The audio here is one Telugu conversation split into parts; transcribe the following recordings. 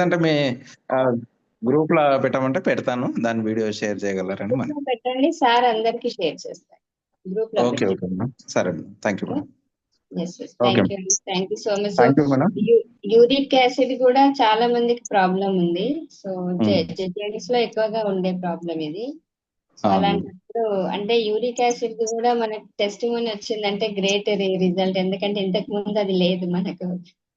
అంటే మీ గ్రూప్ లో పెట్టమంటే పెడతాను, దాని వీడియో షేర్ చేయగలరని మరి. పెట్టండి సార్, అందరికి షేర్ చేస్తారు గ్రూప్ లో. ఓకే ఓకే మేడం, సరే madam, thank you madam. Okay thank you so much. Thank you madam. Uric acid కూడా చాలా మందికి ప్రాబ్లం ఉంది. So Hmm. జెంట్స్ లో ఎక్కువగా ఉండే ప్రాబ్లం ఇది. సో అవును. అలాంటప్పుడు అంటే యూరిక్ యాసిడ్ కూడా మనకి టెస్టిమోనీ వచ్చిందంటే గ్రేట్ రిజల్ట్, ఎందుకంటే ఇంతకు ముందు అది లేదు మనకు.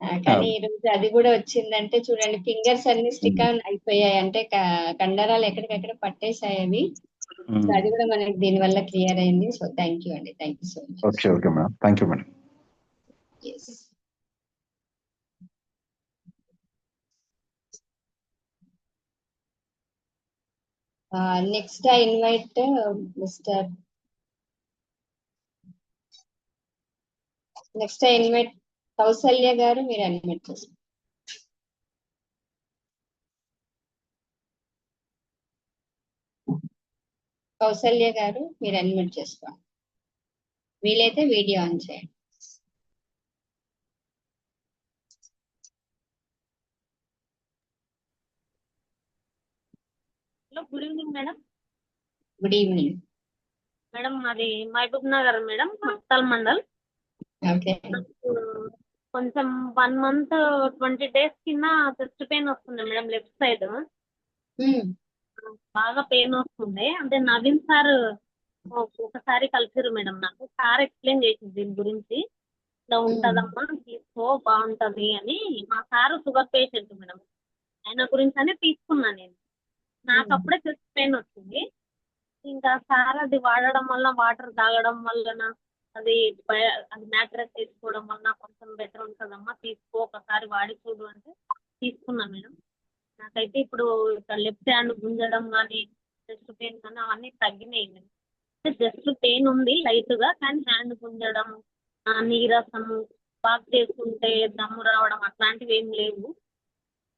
కానీ అవును. ఈ రోజు అది కూడా వచ్చిందంటే చూడండి, ఫింగర్స్ అన్ని స్టిక్ ఆన్ అయిపోయాయి, అంటే కండరాలు ఎక్కడికక్కడ పట్టేసాయి అవి. సో అది కూడా మనకి దీని వల్ల క్లియర్ అయింది. సో థ్యాంక్ యూ అండి, thank you so much. Okay okay madam, thank you madam. Yes. Next I invite mister next I invite Kausalya garu, మీరు అడ్మిట్ చేస్తారు. కౌసల్య గారు మీరు అడ్మిట్ చేసుకోండి, వీలైతే వీడియో ఆన్ చేయండి. Hello, good evening madam. Good evening madam, అది మహబూబ్ నగర్ మేడం, మక్తల్ మండల్. ఓకే. కొంచెం 1 month 20 days కింద చెస్ట్ పెయిన్ వస్తుంది మేడం, లెఫ్ట్ సైడ్ బాగా పెయిన్ వస్తుంది. అంటే నవీన్ సార్ ఒకసారి కలిసిరు మేడం, నాకు సార్ ఎక్స్ప్లెయిన్ చేసింది దీని గురించి. ఇలా ఉంటదమ్మా, తీసుకో బాగుంటది అని. మా సార్ షుగర్ పేషెంట్ మేడం, ఆయన గురించి అని తీసుకున్నా నేను. నాకు అప్పుడే చెస్ట్ పెయిన్ వచ్చింది. ఇంకా సార్ అది వాడడం వల్ల, వాటర్ తాగడం వలన, అది మ్యాట్రెస్ తీసుకోవడం వల్ల కొంచెం బెటర్ ఉంటుందమ్మా, తీసుకో ఒకసారి వాడి చూడు అంటే తీసుకున్నా మేడం. నాకైతే ఇప్పుడు లెఫ్ట్ హ్యాండ్ గుంజడం కానీ, చెస్ట్ పెయిన్ కానీ అవన్నీ తగ్గినాయి మేడం. జస్ట్ పెయిన్ ఉంది లైట్గా, కానీ హ్యాండ్ గుంజడం, నీరసము, వాక్ చేసుకుంటే దమ్ము రావడం అట్లాంటివి ఏం లేవు.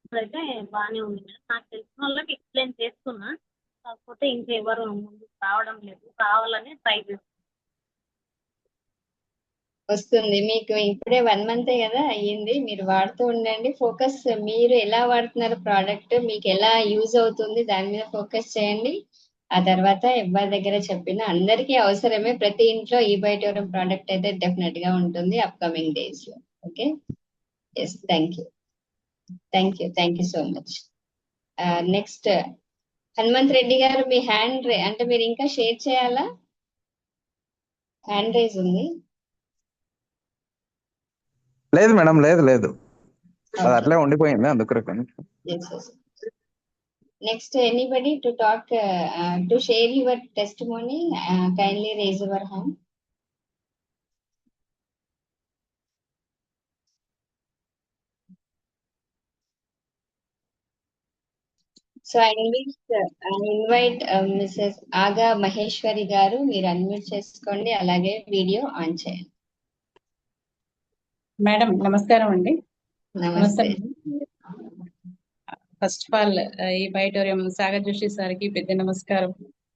ఇప్పుడైతే బాగానే ఉంది మేడం. నాకు తెలిసిన వాళ్ళకి ఎక్స్ప్లెయిన్ చేస్తున్నా, కాకపోతే ఇంకెవరు ముందుకు రావడం లేదు. కావాలని ట్రై చేస్తున్నా. వస్తుంది మీకు. ఇప్పుడే 1 month కదా అయ్యింది, మీరు వాడుతూ ఉండండి. ఫోకస్ మీరు ఎలా వాడుతున్నారు, ప్రోడక్ట్ మీకు ఎలా యూజ్ అవుతుంది దాని మీద ఫోకస్ చేయండి. ఆ తర్వాత ఎవరి దగ్గర చెప్పినా అందరికీ అవసరమే, ప్రతి ఇంట్లో ఈ బయోటియోరం ప్రోడక్ట్ అయితే డెఫినెట్ గా ఉంటుంది అప్కమింగ్ డేస్ లో. Okay. Yes, thank you so much. Next Hanumanth Reddy garu, మీ హ్యాండ్ అంటే మీరు ఇంకా షేర్ చేయాలా? హ్యాండ్ రైజ్ ఉంది. లేదు మేడం, లేదు లేదు, అది అట్లే ఉండిపోయింది అందుకు. Next anybody to talk to share your testimony, kindly raise your hand. So I invite missus Aga Maheshwari గారు, మీరు అన్మ్యూట్ చేసుకోండి, అలాగే వీడియో ఆన్ చేయండి. మేడం నమస్కారం అండి. నమస్తే. ఫస్ట్ ఆఫ్ ఆల్ ఈ బయోటియోరం సాగర్ జోషి సార్కి పెద్ద నమస్కారం.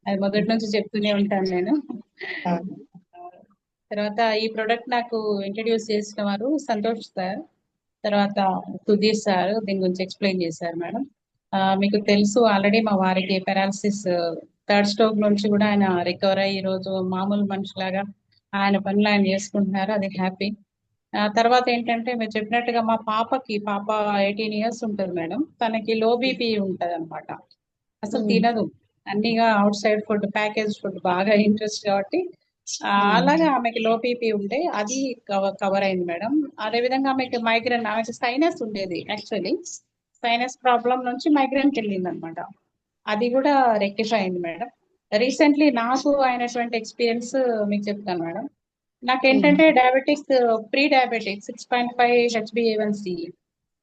అది మొదటి నుంచి చెప్తూనే ఉంటాను నేను. తర్వాత ఈ ప్రోడక్ట్ నాకు ఇంట్రడ్యూస్ చేసిన వారు సంతోష్ సార్, తర్వాత సుధీర్ సార్ దీని గురించి ఎక్స్ప్లెయిన్ చేశారు మేడం. మీకు తెలుసు ఆల్రెడీ మా వారికి పెరాలసిస్, 3rd stroke నుంచి కూడా ఆయన రికవర్ అయ్యి ఈరోజు మామూలు మనిషిలాగా ఆయన పనులు ఆయన చేసుకుంటున్నారు, అది హ్యాపీ. తర్వాత ఏంటంటే మీరు చెప్పినట్టుగా మా పాప 18 years ఉంటుంది మేడం. తనకి లో బీపీ ఉంటుంది అనమాట, అసలు తినదు, అన్నిగా outside food, package food బాగా ఇంట్రెస్ట్ కాబట్టి అలాగా ఆమెకి లో బీపీ ఉంటే అది కవర్ అయింది మేడం. అదేవిధంగా ఆమెకి మైగ్రేన్, ఆమెకి సైనస్ ఉండేది, యాక్చువల్లీ సైనస్ ప్రాబ్లం నుంచి మైగ్రేన్కి వెళ్ళింది అనమాట, అది కూడా రెక్టిఫై అయింది మేడం. రీసెంట్లీ నాకు అయినటువంటి ఎక్స్పీరియన్స్ మీకు చెప్తాను మేడం. నాకేంటంటే డయాబెటిక్స్, ప్రీ డయాబెటిక్ 6.5 HbA1c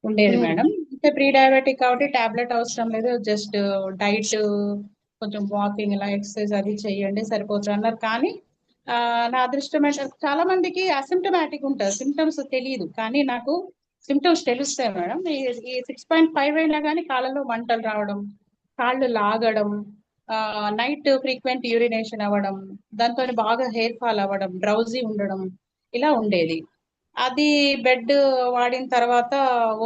ఉండేది మేడం. అంటే ప్రీ డయాబెటిక్ కాబట్టి టాబ్లెట్ అవసరం లేదు, జస్ట్ డైట్, కొంచెం వాకింగ్, ఇలా ఎక్సర్సైజ్ అది చెయ్యండి సరిపోతుంది అన్నారు. కానీ నా అదృష్టం ఏంటంటే చాలా మందికి అసిమ్టమాటిక్ ఉంటుంది, సిమ్టమ్స్ తెలియదు, కానీ నాకు సిమ్టమ్స్ తెలుస్తాయి మేడం. ఈ 6.5 అయినా కానీ కాళ్ళలో మంటలు రావడం, కాళ్ళు లాగడం, నైట్ ఫ్రీక్వెంట్ యూరినేషన్ అవ్వడం, దాంతో బాగా హెయిర్ ఫాల్ అవ్వడం, డ్రౌజీ ఉండడం, ఇలా ఉండేది. అది బెడ్ వాడిన తర్వాత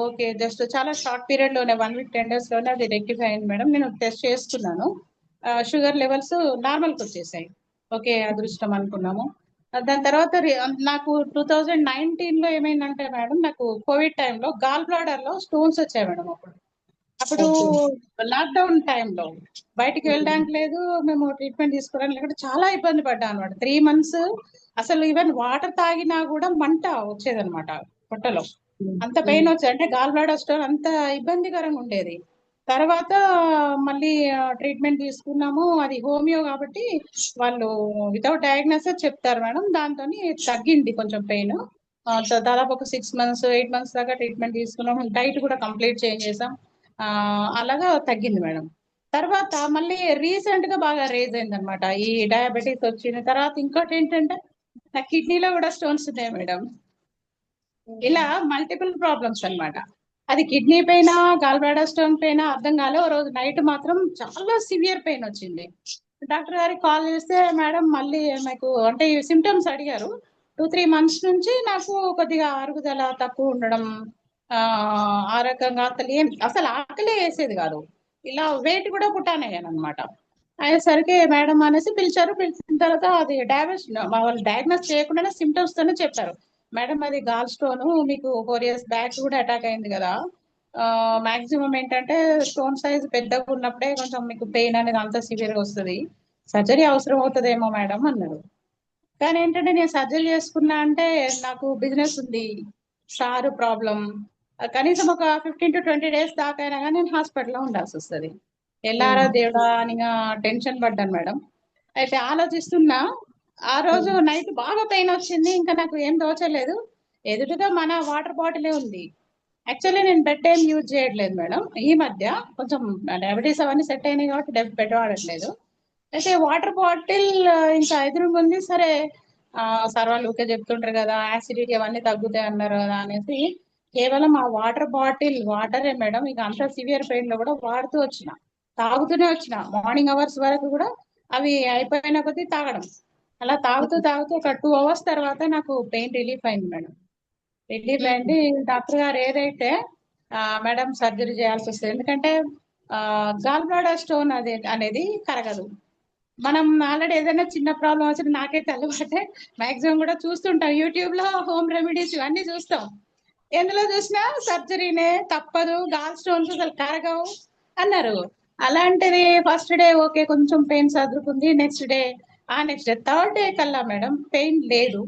ఓకే, జస్ట్ చాలా షార్ట్ పీరియడ్ లోనే 1 వీక్ 10 days లోనే అది రెక్టిఫై అయింది మేడం. నేను టెస్ట్ చేసుకున్నాను, షుగర్ లెవెల్స్ నార్మల్కి వచ్చేసాయి. ఓకే, అదృష్టం అనుకున్నాము. దాని తర్వాత నాకు 2019 లో ఏమైందంటే మేడం, నాకు కోవిడ్ టైంలో గాల్ బ్లాడర్ లో స్టోన్స్ వచ్చాయి మేడం. అప్పుడు లాక్డౌన్ టైంలో బయటికి వెళ్ళడానికి లేదు, మేము ట్రీట్మెంట్ తీసుకోవడానికి లేకుండా చాలా ఇబ్బంది పడ్డాం అనమాట. 3 months అసలు ఈవెన్ వాటర్ తాగినా కూడా మంట వచ్చేదన్నమాట పొట్టలో. అంత పెయిన్ వచ్చేది, అంటే గాల్ బ్లాడర్ స్టోన్ అంత ఇబ్బందికరంగా ఉండేది. తర్వాత మళ్ళీ ట్రీట్మెంట్ తీసుకున్నాము. అది హోమియో కాబట్టి వాళ్ళు వితౌట్ డయాగ్నోసిస్ చెప్తారు మేడం. దాంతో తగ్గింది కొంచెం పెయిన్. దాదాపు ఒక 6 months 8 months దాకా ట్రీట్మెంట్ తీసుకున్నాము. డైట్ కూడా కంప్లీట్ చేంజ్ చేసాం. అలాగా తగ్గింది మేడం. తర్వాత మళ్ళీ రీసెంట్ గా బాగా రేజ్ అయింది అనమాట ఈ డయాబెటీస్ వచ్చిన తర్వాత. ఇంకోటి ఏంటంటే నా కిడ్నీలో కూడా స్టోన్స్ ఉన్నాయి మేడం. ఇలా మల్టిపుల్ ప్రాబ్లమ్స్ అన్నమాట. అది కిడ్నీ పైన గాల్ బ్లాడర్ స్టోన్ పైన అర్థం కాలే. ఓ రోజు నైట్ మాత్రం చాలా సివియర్ పెయిన్ వచ్చింది. డాక్టర్ గారికి కాల్ చేస్తే మేడం మళ్ళీ నాకు అంటే ఈ సిమ్టమ్స్ అడిగారు. 2-3 months నుంచి నాకు కొద్దిగా అరుగుదల తక్కువ ఉండడం, ఆ రకంగా అసలు ఆకలే వేసేది కాదు. ఇలా వెయిట్ కూడా పుట్టానయ్యాను అనమాట. అయ్యేసరికి మేడం అనేసి పిలిచారు. పిలిచిన తర్వాత అది డయాబెటీస్ వాళ్ళు డయాగ్నోస్ చేయకుండానే సిమ్టమ్స్ తోనే చెప్పారు. మేడం అది గాల్ స్టోన్, మీకు 4 years బ్యాక్ కూడా అటాక్ అయింది కదా, మాక్సిమం ఏంటంటే స్టోన్ సైజ్ పెద్దగా ఉన్నప్పుడే కొంచెం మీకు పెయిన్ అనేది అంత సివియర్ గా వస్తుంది, సర్జరీ అవసరం అవుతుందేమో మేడం అన్నారు. కానీ ఏంటంటే నేను సర్జరీ చేసుకున్నా అంటే నాకు బిజినెస్ ఉంది, సారు ప్రాబ్లం, కనీసం ఒక 15 to 20 days దాకా అయినా కానీ నేను హాస్పిటల్లో ఉండాల్సి వస్తుంది. ఎల్లారా దేవుడా అని టెన్షన్ పడ్డాను మేడం. అయితే ఆలోచిస్తున్నా, ఆ రోజు నైట్ బాగా పెయిన్ వచ్చింది. ఇంకా నాకు ఏం తోచలేదు. ఎదురుగా మన వాటర్ బాటిలే ఉంది. యాక్చువల్లీ నేను బెడ్ ఏం యూజ్ చేయట్లేదు మేడం. ఈ మధ్య కొంచెం డయాబెటీస్ అవన్నీ సెట్ అయినాయి కాబట్టి బెడ్ వాడట్లేదు. అయితే వాటర్ బాటిల్ ఇంకా ఎదురుగా ఉంది. సరే సార్ వాళ్ళు ఊరికే చెప్తుంటారు కదా యాసిడిటీ అవన్నీ తగ్గుతాయి అన్నారు కదా అనేసి కేవలం ఆ వాటర్ బాటిల్ వాటరే మేడం. ఇక అంత సివియర్ పెయిన్ లో కూడా వాడుతూ వచ్చిన, తాగుతూనే వచ్చిన. మార్నింగ్ అవర్స్ వరకు కూడా అవి అయిపోయిన కొద్దీ తాగడం. అలా తాగుతూ ఒక 2 hours తర్వాత నాకు పెయిన్ రిలీఫ్ అయింది మేడం. రిలీఫ్ అయింది. డాక్టర్ గారు ఏదైతే మేడం సర్జరీ చేయాల్సి వస్తుంది, ఎందుకంటే గాల్ బ్లాడర్ స్టోన్ అనేది కరగదు. మనం ఆల్రెడీ ఏదైనా చిన్న ప్రాబ్లం వచ్చినా, నాకైతే అలవాటే, మాక్సిమం కూడా చూస్తుంటాం యూట్యూబ్ లో హోమ్ రెమెడీస్ ఇవన్నీ చూస్తాం. ఎందులో చూసినా సర్జరీనే తప్పదు, గాల్ స్టోన్స్ అసలు కరగవు అన్నారు. అలాంటిది ఫస్ట్ డే ఓకే కొంచెం పెయిన్ సదురుకుంది. నెక్స్ట్ డే థర్డ్ డే కల్లా మేడం పెయిన్ లేదు,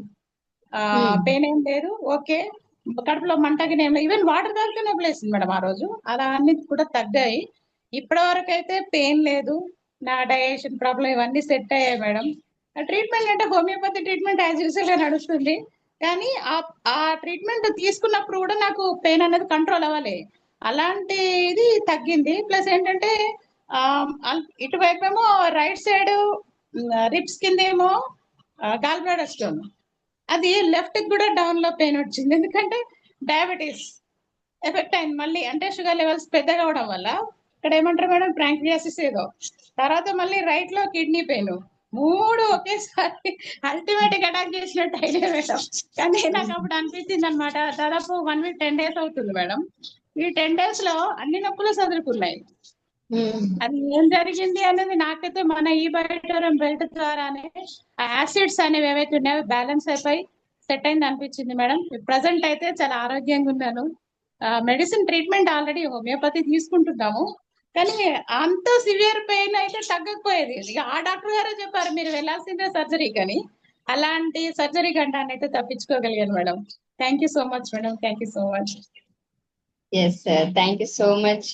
పెయిన్ ఏం లేదు. ఓకే, కడుపులో మంటగిన ఏం లేదు. ఈవెన్ వాటర్ తాగితేనే వదిలేసింది మేడం ఆ రోజు. అలా అన్ని కూడా తగ్గాయి. ఇప్పటి వరకు అయితే పెయిన్ లేదు. నా డైజెషన్ ప్రాబ్లం ఇవన్నీ సెట్ అయ్యాయి మేడం. ట్రీట్మెంట్ అంటే హోమియోపతి ట్రీట్మెంట్ యాజ్ యూజువల్ గా నడుస్తుంది. కానీ ఆ ట్రీట్మెంట్ తీసుకున్నప్పుడు కూడా నాకు పెయిన్ అనేది కంట్రోల్ అవ్వాలి. అలాంటి ఇది తగ్గింది. ప్లస్ ఏంటంటే ఇటువైపు ఏమో రైట్ సైడ్ రిప్స్ కింద ఏమో గాల్ బ్లాడర్ స్టోన్, అది లెఫ్ట్ కి కూడా డౌన్ లో పెయిన్ వచ్చింది. ఎందుకంటే డయాబెటీస్ ఎఫెక్ట్ అయింది మళ్ళీ, అంటే షుగర్ లెవెల్స్ పెద్దగా అవడం వల్ల. ఇక్కడ ఏమంటారు మేడం ప్యాంక్రియాసిస్ ఏదో, తర్వాత మళ్ళీ రైట్ లో కిడ్నీ పెయిన్, 3 ఒకేసారి అల్టిమేట్ గా అటాక్ చేసినట్టు అయింది మేడం. కానీ నాకు అప్పుడు అనిపించింది అనమాట, దాదాపు 1 week 10 days అవుతుంది మేడం. ఈ 10 days లో అన్ని నొప్పులు సదురుకున్నాయి. అది ఏం జరిగింది అనేది నాకైతే మన ఈ బయోటోరియం బెల్ట్ ద్వారానే ఆ యాసిడ్స్ అనేవి ఏవైతే ఉన్నాయో బ్యాలెన్స్ అయిపోయి సెట్ అయింది అనిపించింది మేడం. ప్రజెంట్ అయితే చాలా ఆరోగ్యంగా ఉన్నాను. మెడిసిన్ ట్రీట్మెంట్ ఆల్రెడీ హోమియోపతి తీసుకుంటున్నాము, కానీ అంత సివియర్ పెయిన్ అయితే తగ్గకపోయేది. ఇక ఆ డాక్టర్ గారే చెప్పారు మీరు వెళ్ళాల్సిందే సర్జరీ కానీ, అలాంటి సర్జరీ గంటాన్ని అయితే తప్పించుకోగలిగాను madam. Thank you so much madam, thank you so much. Yes sir, thank you so much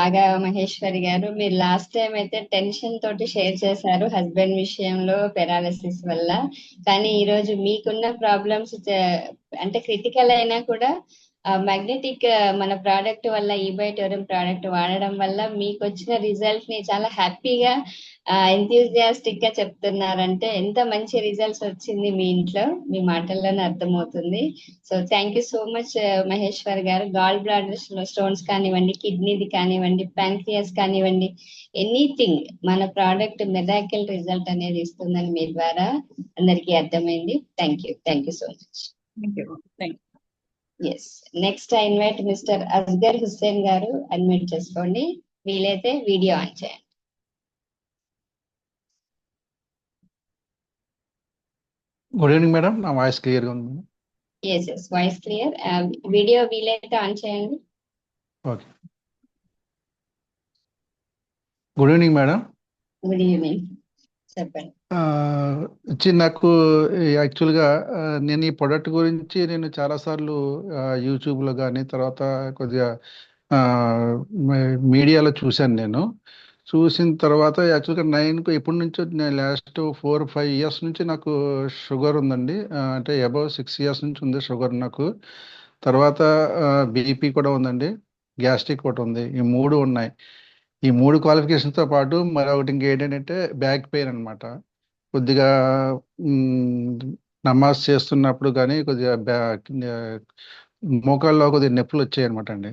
ఆగా మహేశ్వరి గారు. మీరు లాస్ట్ టైం అయితే టెన్షన్ తోటి షేర్ చేశారు హస్బెండ్ విషయంలో పెరాలసిస్ వల్ల. కానీ ఈ రోజు మీకున్న ప్రాబ్లమ్స్ అంటే క్రిటికల్ అయినా కూడా మ్యాగ్నెటిక్ మన ప్రోడక్ట్ వల్ల, ఈ బయోటోరియం ప్రోడక్ట్ వాడడం వల్ల మీకు వచ్చిన రిజల్ట్ ని చాలా హ్యాపీగా ఎంథ్యూజియాస్టిక్ గా చెప్తున్నారంటే ఎంత మంచి రిజల్ట్స్ వచ్చింది మీ ఇంట్లో, మీ మాటల్లోనే అర్థమవుతుంది. So thank you so much Maheshwar గారు. గాల్ బ్లాడర్ స్టోన్స్ కానివ్వండి, కిడ్నీది కానివ్వండి, ప్యాంక్రియాస్ కానివ్వండి, ఎనీథింగ్ మన ప్రోడక్ట్ మెరాకిల్ రిజల్ట్ అనేది ఇస్తుందని మీ ద్వారా అందరికీ అర్థమైంది. Thank you so much. Thank you. Yes. Next I invite mister Asgar Hussain garu, admit చేసుకోండి. వీలైతే వీడియో ఆన్ చేయండి. గుడ్ ఈవినింగ్ మేడం, నా వాయిస్ క్లియర్గా ఉంది madam? Yes, voice clear. Video వీలైతే ఆన్ చేయండి. Okay. Good evening madam. Good evening, చెప్పండి. నాకు యాక్చువల్గా నేను ఈ ప్రొడక్ట్ గురించి నేను చాలాసార్లు యూట్యూబ్లో కానీ తర్వాత కొద్దిగా మీడియాలో చూశాను. నేను చూసిన తర్వాత యాక్చువల్గా ఎప్పటి నుంచో నేను లాస్ట్ 4-5 ఇయర్స్ నుంచి నాకు షుగర్ ఉందండి. అంటే అబౌవ్ 6 ఇయర్స్ నుంచి ఉంది షుగర్ నాకు. తర్వాత బీపీ కూడా ఉందండి, గ్యాస్ట్రిక్ కూడా ఉంది. ఈ 3 ఉన్నాయి. ఈ 3 క్వాలిఫికేషన్స్తో పాటు మరొకటి ఇంకేంటంటే బ్యాక్ పెయిన్ అనమాట. కొద్దిగా నమాజ్ చేస్తున్నప్పుడు కానీ కొద్దిగా మోకాల్లో కొద్దిగా నొప్పులు వచ్చాయి అనమాట అండి.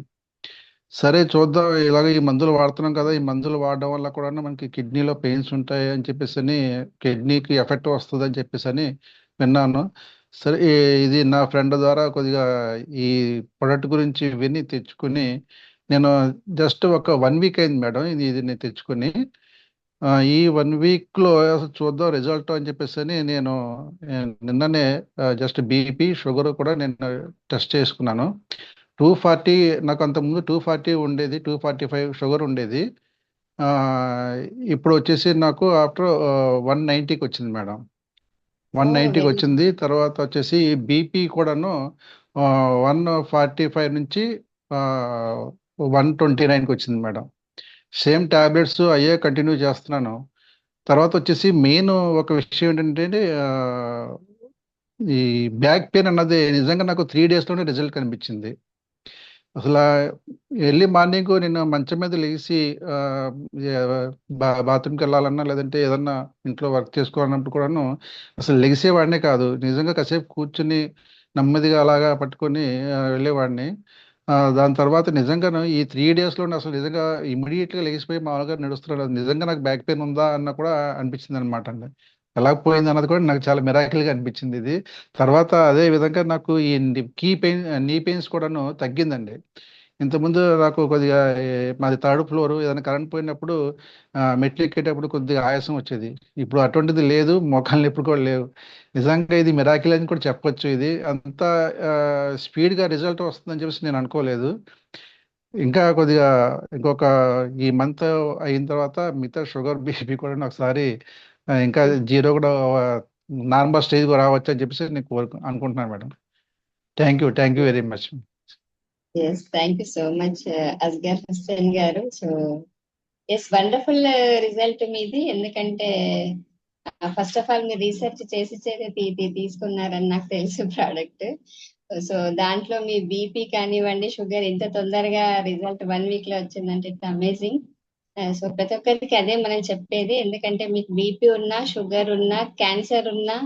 సరే చూద్దాం, ఇలాగ ఈ మందులు వాడుతున్నాం కదా, ఈ మందులు వాడడం వల్ల కూడా మనకి కిడ్నీలో పెయిన్స్ ఉంటాయి అని చెప్పేసి, కిడ్నీకి ఎఫెక్ట్ వస్తుంది అని చెప్పేసి విన్నాను. సరే ఇది నా ఫ్రెండ్ ద్వారా కొద్దిగా ఈ ప్రొడక్ట్ గురించి విని తెచ్చుకుని నేను జస్ట్ ఒక 1 వీక్ అయింది మేడం ఇది నేను తెచ్చుకుని. ఈ 1 వీక్లో చూద్దాం రిజల్ట్ అని చెప్పేసి నేను నిన్ననే జస్ట్ బీపీ షుగర్ కూడా నేను టెస్ట్ చేసుకున్నాను. 240, నాకు అంతకుముందు 240 ఉండేది, 245 షుగర్ ఉండేది. ఇప్పుడు వచ్చేసి నాకు ఆఫ్టర్ 190కి వచ్చింది మేడం. 190కి వచ్చింది. తర్వాత వచ్చేసి బీపీ కూడాను 145 నుంచి 129కి వచ్చింది మేడం. సేమ్ టాబ్లెట్స్ అయ్యే కంటిన్యూ చేస్తున్నాను. తర్వాత వచ్చేసి మెయిన్ ఒక విషయం ఏంటంటే ఈ బ్యాక్ పెయిన్ అన్నది నిజంగా నాకు 3 డేస్లోనే రిజల్ట్ కనిపించింది. అసలు ఎర్లీ మార్నింగ్ నేను మంచం మీద లేచి బాత్రూమ్కి వెళ్ళాలన్నా లేదంటే ఏదన్నా ఇంట్లో వర్క్ చేసుకోవాలన్నప్పుడు కూడాను అసలు లెగిసేవాడినే కాదు. నిజంగా కాసేపు కూర్చుని నెమ్మదిగా అలాగా పట్టుకొని వెళ్ళేవాడిని. దాని తర్వాత నిజంగాను ఈ 3 డేస్లోనే అసలు నిజంగా ఇమీడియట్గా లెగిసిపోయి మామూలుగా నడుస్తున్నాడు. నిజంగా నాకు బ్యాక్ పెయిన్ ఉందా అన్న కూడా అనిపించింది అనమాట అండి. ఎలా పోయింది అన్నది కూడా నాకు చాలా మిరాకిల్గా అనిపించింది ఇది. తర్వాత అదే విధంగా నాకు ఈ నీ పెయిన్స్ కూడాను తగ్గిందండి. ఇంతకుముందు నాకు కొద్దిగా మాది 3rd ఫ్లోర్, ఏదైనా కరెంట్ పోయినప్పుడు మెట్లు ఎక్కేటప్పుడు కొద్దిగా ఆయాసం వచ్చేది. ఇప్పుడు అటువంటిది లేదు, మోకాళ్ళ నొప్పులు కూడా లేవు. నిజంగా ఇది మిరాకిల్ అని కూడా చెప్పొచ్చు. ఇది అంత స్పీడ్గా రిజల్ట్ వస్తుందని చెప్పేసి నేను అనుకోలేదు. ఇంకా కొద్దిగా ఇంకొక ఈ మంత్ అయిన తర్వాత మిగతా షుగర్ బీపీ కూడా ఒకసారి ఇంకా 0 కూడా నార్మల్ స్టేజ్ రావచ్చు అని చెప్పేసి నేను అనుకుంటున్నాను madam. Thank you very much. Yes, thank you so much Asgar Hussain garu. So yes, wonderful result మీది. ఎందుకంటే ఫస్ట్ ఆఫ్ ఆల్ మీరు రీసెర్చ్ చేసి తీసుకున్నారని నాకు తెలుసు ప్రోడక్ట్. సో దాంట్లో మీ బీపీ కానివ్వండి, షుగర్ ఇంత తొందరగా రిజల్ట్ 1 వీక్ లో వచ్చిందంటే ఇట్స్ అమేజింగ్. సో ప్రతి ఒక్కరికి అదే మనం చెప్పేది. ఎందుకంటే మీకు బీపీ ఉన్నా, షుగర్ ఉన్నా, క్యాన్సర్ ఉన్నా,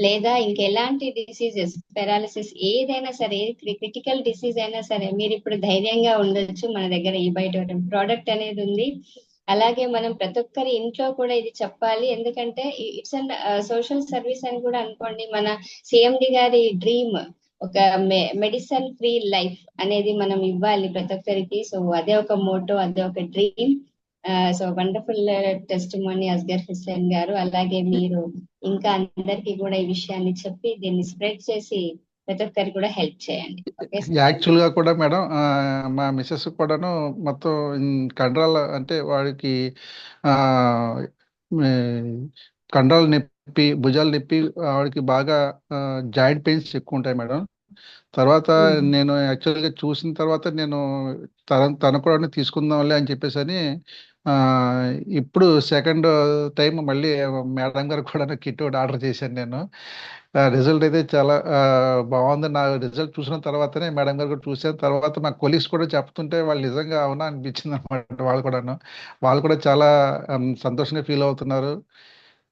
లేదా ఇంకెలాంటి డిసీజెస్, పెరాలిసిస్, ఏదైనా సరే, క్రిటికల్ డిసీజ్ అయినా సరే, మీరు ఇప్పుడు ధైర్యంగా ఉండొచ్చు. మన దగ్గర ఈ బయట ప్రోడక్ట్ అనేది ఉంది. అలాగే మనం ప్రతి ఒక్కరి ఇంట్లో కూడా ఇది చెప్పాలి. ఎందుకంటే ఇట్స్ అండ్ సోషల్ సర్వీస్ అని కూడా అనుకోండి. మన సిఎండి గారి డ్రీమ్ ఒక మెడిసిన్ ఫ్రీ లైఫ్ అనేది మనం ఇవ్వాలి ప్రతి ఒక్కరికి. సో అదే ఒక మోటో, అదే ఒక dream. So wonderful testimony Asgar Hussain garu. అలాగే మీరు ఇంకా అందరికి కూడా ఈ విషయాన్ని చెప్పి దీన్ని స్ప్రెడ్ చేసి ప్రతి ఒక్కరికి కూడా హెల్ప్ చేయండి. యాక్చువల్గా కూడా మేడం మా మిస్సెస్ కూడాను మొత్తం కండరాల అంటే వాడికి కండరాలు నొప్పి, భుజాలు నొప్పి, ఆవిడకి బాగా జాయింట్ పెయిన్స్ ఎక్కువ ఉంటాయి మేడం. తర్వాత నేను యాక్చువల్గా చూసిన తర్వాత నేను తన కూడా తీసుకుందాంలే అని చెప్పేసి ఇప్పుడు సెకండ్ టైం మళ్ళీ మేడం గారు కూడా కిట్ ఒకటి ఆర్డర్ చేశాను నేను. రిజల్ట్ అయితే చాలా బాగుంది. నా రిజల్ట్ చూసిన తర్వాతనే మేడం గారు కూడా చూసిన తర్వాత మా కొలీగ్స్ కూడా చెప్తుంటే వాళ్ళు నిజంగా అవునా అనిపించింది అనమాట. వాళ్ళు కూడా చాలా సంతోషంగా ఫీల్ అవుతున్నారు.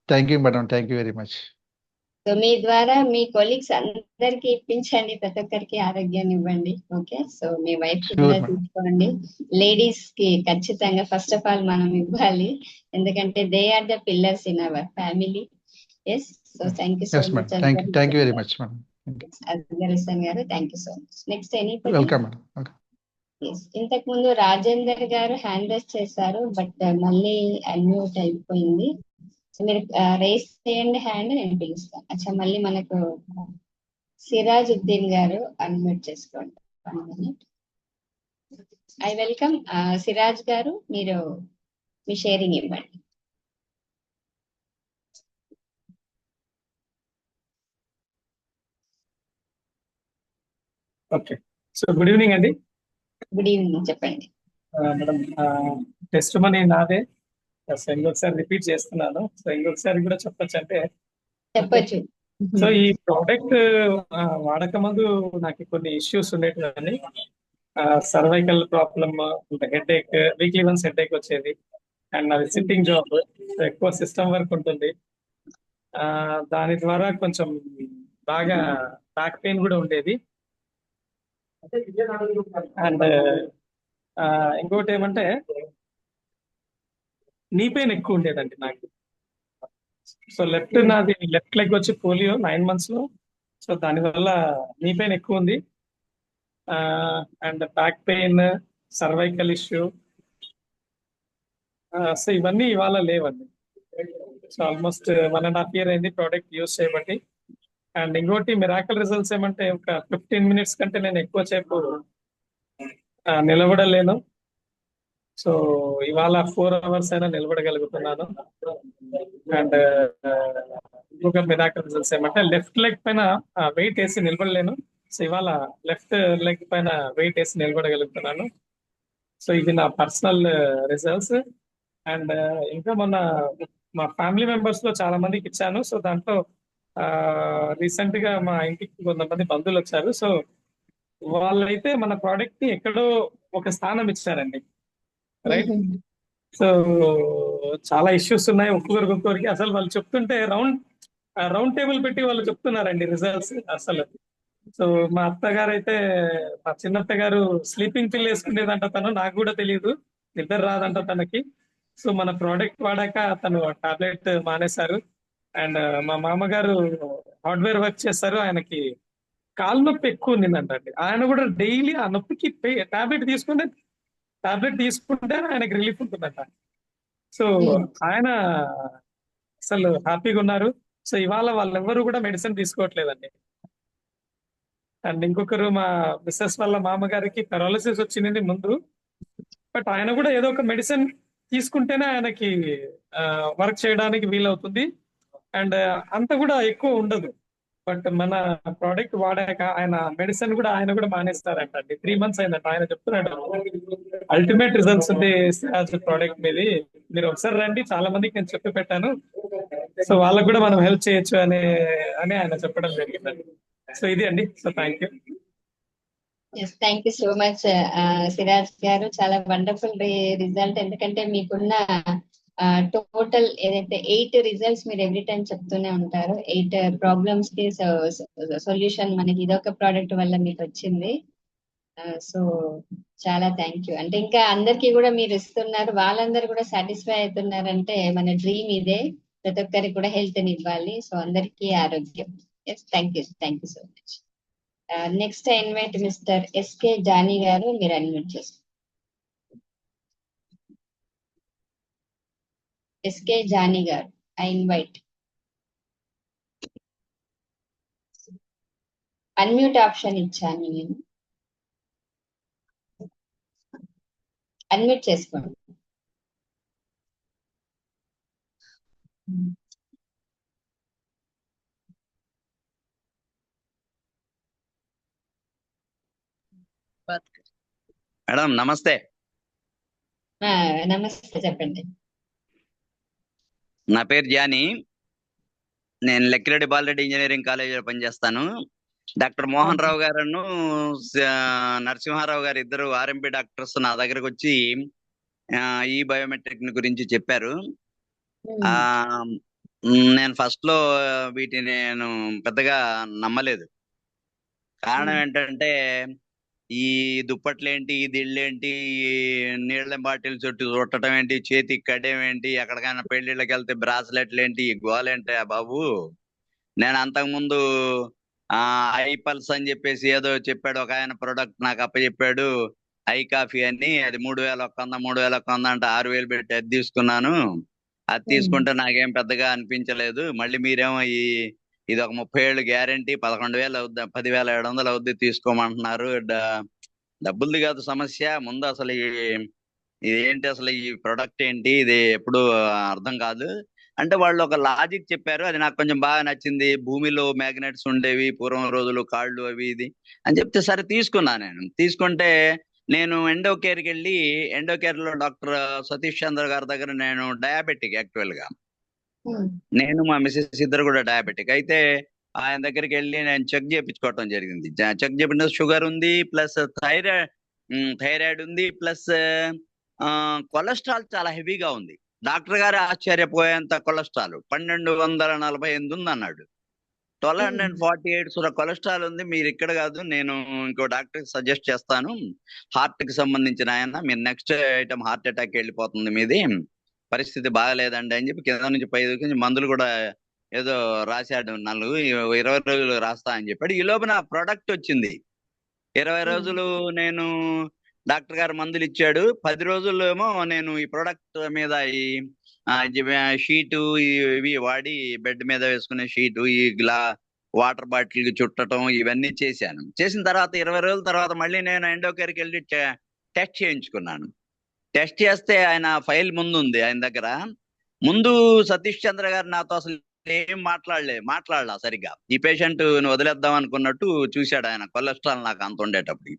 Thank you madam, thank you very much. So మీ ద్వారా మీ కొలీగ్స్ అందరికి ఇప్పించండి, ప్రతి ఒక్కరికి ఆరోగ్యాన్ని ఇవ్వండి. ఓకే, సో మీ వైఫ్ కూడా తీసుకోండి. లేడీస్ కి ఖచ్చితంగా ఫస్ట్ ఆఫ్ ఆల్ మనం ఇవ్వాలి, ఎందుకంటే they are the pillars in our family. Yes, so thank you so much. Thank you very much madam. Azharuddin గారు thank you so much. Next anybody? Welcome madam. Okay. ఇంతకు ముందు రాజేందర్ గారు హ్యాండ్ రైస్ చేశారు, బట్ మళ్ళీ అన్మ్యూట్ అయిపోయింది. సో మీరు రేస్ చేయండి హ్యాండ్, నేను పిలుస్తాను. అచ్చా, మళ్ళీ మనకు సిరాజుద్దీన్ గారు అన్మ్యూట్ చేసుకోండి. 1 minute. ఐ వెల్కమ్ సిరాజ్ గారు, మీరు మీ షేరింగ్ ఇవ్వండి. ఓకే, సో గుడ్ ఈవినింగ్ అండి. గుడ్ ఈవినింగ్, చెప్పండి. మేడం, టెస్ట్ మనీ నాదే. సో ఇంకొకసారి రిపీట్ చేస్తున్నాను. సో ఇంకొకసారి కూడా చెప్పొచ్చు అంటే, చెప్పొచ్చు. సో ఈ ప్రోడక్ట్ వాడక ముందు నాకు కొన్ని ఇష్యూస్ ఉండేటివన్నీ. సర్వైకల్ ప్రాబ్లమ్, హెడ్ ఏక్, వీక్లీ వన్స్ హెడ్ ఏక్ వచ్చేది. అండ్ అది సిట్టింగ్ జాబ్, ఎక్కువ సిస్టమ్ వర్క్ ఉంటుంది. దాని ద్వారా కొంచెం బాగా బ్యాక్ పెయిన్ కూడా ఉండేది. అండ్ ఇంకోటి ఏమంటే నీ పెయిన్ ఎక్కువ ఉండేదండి నాకు. సో నాది లెఫ్ట్ లెగ్ వచ్చి పోలియో 9 months లో. సో దానివల్ల నీ పెయిన్ ఎక్కువ ఉంది. And back pain, cervical issue, so ఇవన్నీ ఇవాళ లేవండి. సో ఆల్మోస్ట్ 1.5 year అయింది ప్రోడక్ట్ యూస్ చేయబట్టి. అండ్ ఇంకోటి మిరాకల్ రిజల్ట్స్ ఏమంటే, ఒక 15 minutes కంటే నేను ఎక్కువ సేపు నిలబడలేను. సో ఇవాళ 4 hours అయినా నిలబడగలుగుతున్నాను. అండ్ ఇంకొక మిరాకల్ రిజల్ట్స్ ఏమంటే, లెఫ్ట్ లెగ్ పైన వెయిట్ వేసి నిలబడలేను. సో ఇవాళ లెఫ్ట్ లెగ్ పైన వెయిట్ వేసి నిలబడగలుగుతున్నాను. సో ఇది నా పర్సనల్ రిజల్ట్స్. అండ్ ఇంకా మొన్న మా ఫ్యామిలీ మెంబర్స్ లో చాలా మందికి ఇచ్చాను. సో దాంట్లో రీసెంట్ గా మా ఇంటికి కొంతమంది బంధువులు వచ్చారు. సో వాళ్ళైతే మన ప్రోడక్ట్ ని ఎక్కడో ఒక స్థానం ఇచ్చారండి, రైట్? సో చాలా ఇష్యూస్ ఉన్నాయి ఒక్కొక్కరికి. అసలు వాళ్ళు చెప్తుంటే రౌండ్ టేబుల్ పెట్టి వాళ్ళు చెప్తున్నారండి రిజల్ట్స్ అసలు. సో మా అత్తగారు అయితే, మా చిన్నత్త గారు స్లీపింగ్ పిల్ వేసుకునేదంట తను, నాకు కూడా తెలియదు, నిద్ర రాదంట తనకి. సో మన ప్రోడక్ట్ వాడాక తను టాబ్లెట్ మానేశారు. అండ్ మా మామగారు హార్డ్వేర్ వర్క్ చేస్తారు, ఆయనకి కాలు నొప్పి ఎక్కువ ఉండిందంటండి. ఆయన కూడా డైలీ ఆ నొప్పికి టాబ్లెట్ తీసుకుంటే ఆయనకి రిలీఫ్ ఉంటుందంట. సో ఆయన అసలు హ్యాపీగా ఉన్నారు. సో ఇవాళ వాళ్ళెవ్వరూ కూడా మెడిసిన్ తీసుకోవట్లేదండి. అండ్ ఇంకొకరు మా మిస్సెస్ వాళ్ళ మామగారికి పెరాలసిస్ వచ్చింది ముందు, బట్ ఆయన కూడా ఏదో ఒక మెడిసిన్ తీసుకుంటేనే ఆయనకి వర్క్ చేయడానికి వీలవుతుంది. అండ్ అంత కూడా ఎక్కువ ఉండదు. బట్ మన ప్రోడక్ట్ వాడాక మెడిసిన్ కూడా ఆయన కూడా మానేస్తారంట అండి. 3 months అయిందంట. ఆయన చెప్తున్నాడు అల్టిమేట్ రిజల్ట్స్ ఉంది ప్రోడక్ట్ మీద, మీరు ఒకసారి రండి, చాలా మందికి నేను చెప్పి పెట్టాను. సో వాళ్ళకు కూడా మనం హెల్ప్ చేయొచ్చు అని ఆయన చెప్పడం జరిగిందండి. సో ఇది అండి. So thank you. Thank you so much Siraj గారు, చాలా వండర్ఫుల్ రిజల్ట్. ఎందుకంటే మీకున్న టోటల్ ఏదైతే 8 రిజల్ట్స్ మీరు ఎవ్రీ టైం చెప్తూనే ఉంటారు, 8 ప్రాబ్లమ్స్ కి సొల్యూషన్ మనకి ఇదొక ప్రోడక్ట్ వల్ల మీకు వచ్చింది. సో చాలా థ్యాంక్ యూ. అంటే ఇంకా అందరికీ కూడా మీరు ఇస్తున్నారు, వాళ్ళందరూ కూడా సాటిస్ఫై అవుతున్నారంటే మన డ్రీమ్ ఇదే, ప్రతి ఒక్కరికి కూడా హెల్త్ ని ఇవ్వాలి. సో అందరికీ ఆరోగ్యం. Thank you so much. Next invite mister SK Johnny garu, మీరు అన్మ్యూట్ చేసుకోండి. SK Johnny garu, I invite. Unmute option ఇచ్చాను నేను, అన్మ్యూట్ చేసుకోండి. మేడం నమస్తే. నమస్తే, చెప్పండి. నా పేరు జానీ, నేను లెక్కిరెడ్డి బాలరెడ్డి ఇంజనీరింగ్ కాలేజీలో పనిచేస్తాను. డాక్టర్ మోహన్ రావు గారును నరసింహారావు గారు ఇద్దరు ఆర్ఎంపీ డాక్టర్స్ నా దగ్గరకు వచ్చి ఈ బయోమెట్రిక్ గురించి చెప్పారు. నేను ఫస్ట్ లో వీటిని నేను పెద్దగా నమ్మలేదు. కారణం ఏంటంటే, ఈ దుప్పట్లేంటి, ఈ దిళ్ళేంటి, నీళ్ళ బాటిల్ చుట్టూ చుట్టడం ఏంటి, చేతికి కడేం ఏంటి, ఎక్కడికైనా పెళ్లిళ్ళకి వెళ్తే బ్రాస్లెట్లు ఏంటి, ఈ గోలేంటి బాబు. నేను అంతకుముందు ఐ పల్స్ అని చెప్పేసి ఏదో చెప్పాడు ఒక ఆయన, ప్రొడక్ట్ నాకు అప్పచెప్పాడు ఐ కాఫీ అని. అది 3100 అంటే 6000 పెట్టి అది తీసుకున్నాను. అది తీసుకుంటే నాకేం పెద్దగా అనిపించలేదు. మళ్ళీ మీరేమో ఇది ఒక 30 ఏళ్ళు గ్యారంటీ 11,000 అవుద్ది, 10,700 అవుద్ది తీసుకోమంటున్నారు. డబ్బులది కాదు సమస్య, ముందు అసలు ఇదేంటి, అసలు ఈ ప్రొడక్ట్ ఏంటి, ఇది ఎప్పుడు అర్థం కాదు అంటే వాళ్ళు ఒక లాజిక్ చెప్పారు. అది నాకు కొంచెం బాగా నచ్చింది. భూమిలో మ్యాగ్నెట్స్ ఉండేవి పూర్వం రోజులు, కాళ్ళు అవి ఇది అని చెప్తే సరే తీసుకున్నా. నేను తీసుకుంటే నేను ఎండో కేర్కి వెళ్ళి, ఎండో కేర్ లో డాక్టర్ సతీష్ చంద్ర గారి దగ్గర, నేను డయాబెటిక్ యాక్చువల్ గా, నేను మా మిసెస్ ఇద్దరు కూడా డయాబెటిక్ అయితే ఆయన దగ్గరికి వెళ్ళి నేను చెక్ చేయించుకోవటం జరిగింది. చెక్ చేయించిన షుగర్ ఉంది, ప్లస్ థైరాయిడ్ ఉంది, ప్లస్ కొలెస్ట్రాల్ చాలా హెవీగా ఉంది. డాక్టర్ గారు ఆశ్చర్యపోయేంత కొలెస్ట్రాల్ 1248 ఉంది అన్నాడు. 1248 కొలెస్ట్రాల్ ఉంది. మీరు ఇక్కడ కాదు, నేను ఇంకో డాక్టర్ సజెస్ట్ చేస్తాను, హార్ట్ కి సంబంధించిన ఆయన, మీరు నెక్స్ట్ ఐటమ్ హార్ట్ అటాక్ వెళ్ళిపోతుంది, మీది పరిస్థితి బాగలేదండి అని చెప్పి కింద నుంచి పై మందులు కూడా ఏదో రాశాడు. 20 రోజులు రాస్తా అని చెప్పాడు. ఈ లోపు నా ప్రోడక్ట్ వచ్చింది. 20 రోజులు నేను డాక్టర్ గారు మందులు ఇచ్చాడు. 10 రోజుల్లో ఏమో నేను ఈ ప్రోడక్ట్ మీద ఈ షీటు ఇవి వాడి, బెడ్ మీద వేసుకునే షీటు, ఈ వాటర్ బాటిల్ చుట్టడం, ఇవన్నీ చేశాను. చేసిన తర్వాత 20 రోజుల తర్వాత మళ్ళీ నేను ఎండోకేర్కి వెళ్ళి టెస్ట్ చేయించుకున్నాను. టెస్ట్ చేస్తే ఆయన ఫైల్ ముందు ఉంది ఆయన దగ్గర. ముందు సతీష్ చంద్ర గారు నాతో అసలు ఏం మాట్లాడలా సరిగ్గా. ఈ పేషెంట్ వదిలేద్దాం అనుకున్నట్టు చూశాడు ఆయన, కొలెస్ట్రాల్ నాకు అంత ఉండేటప్పుడు.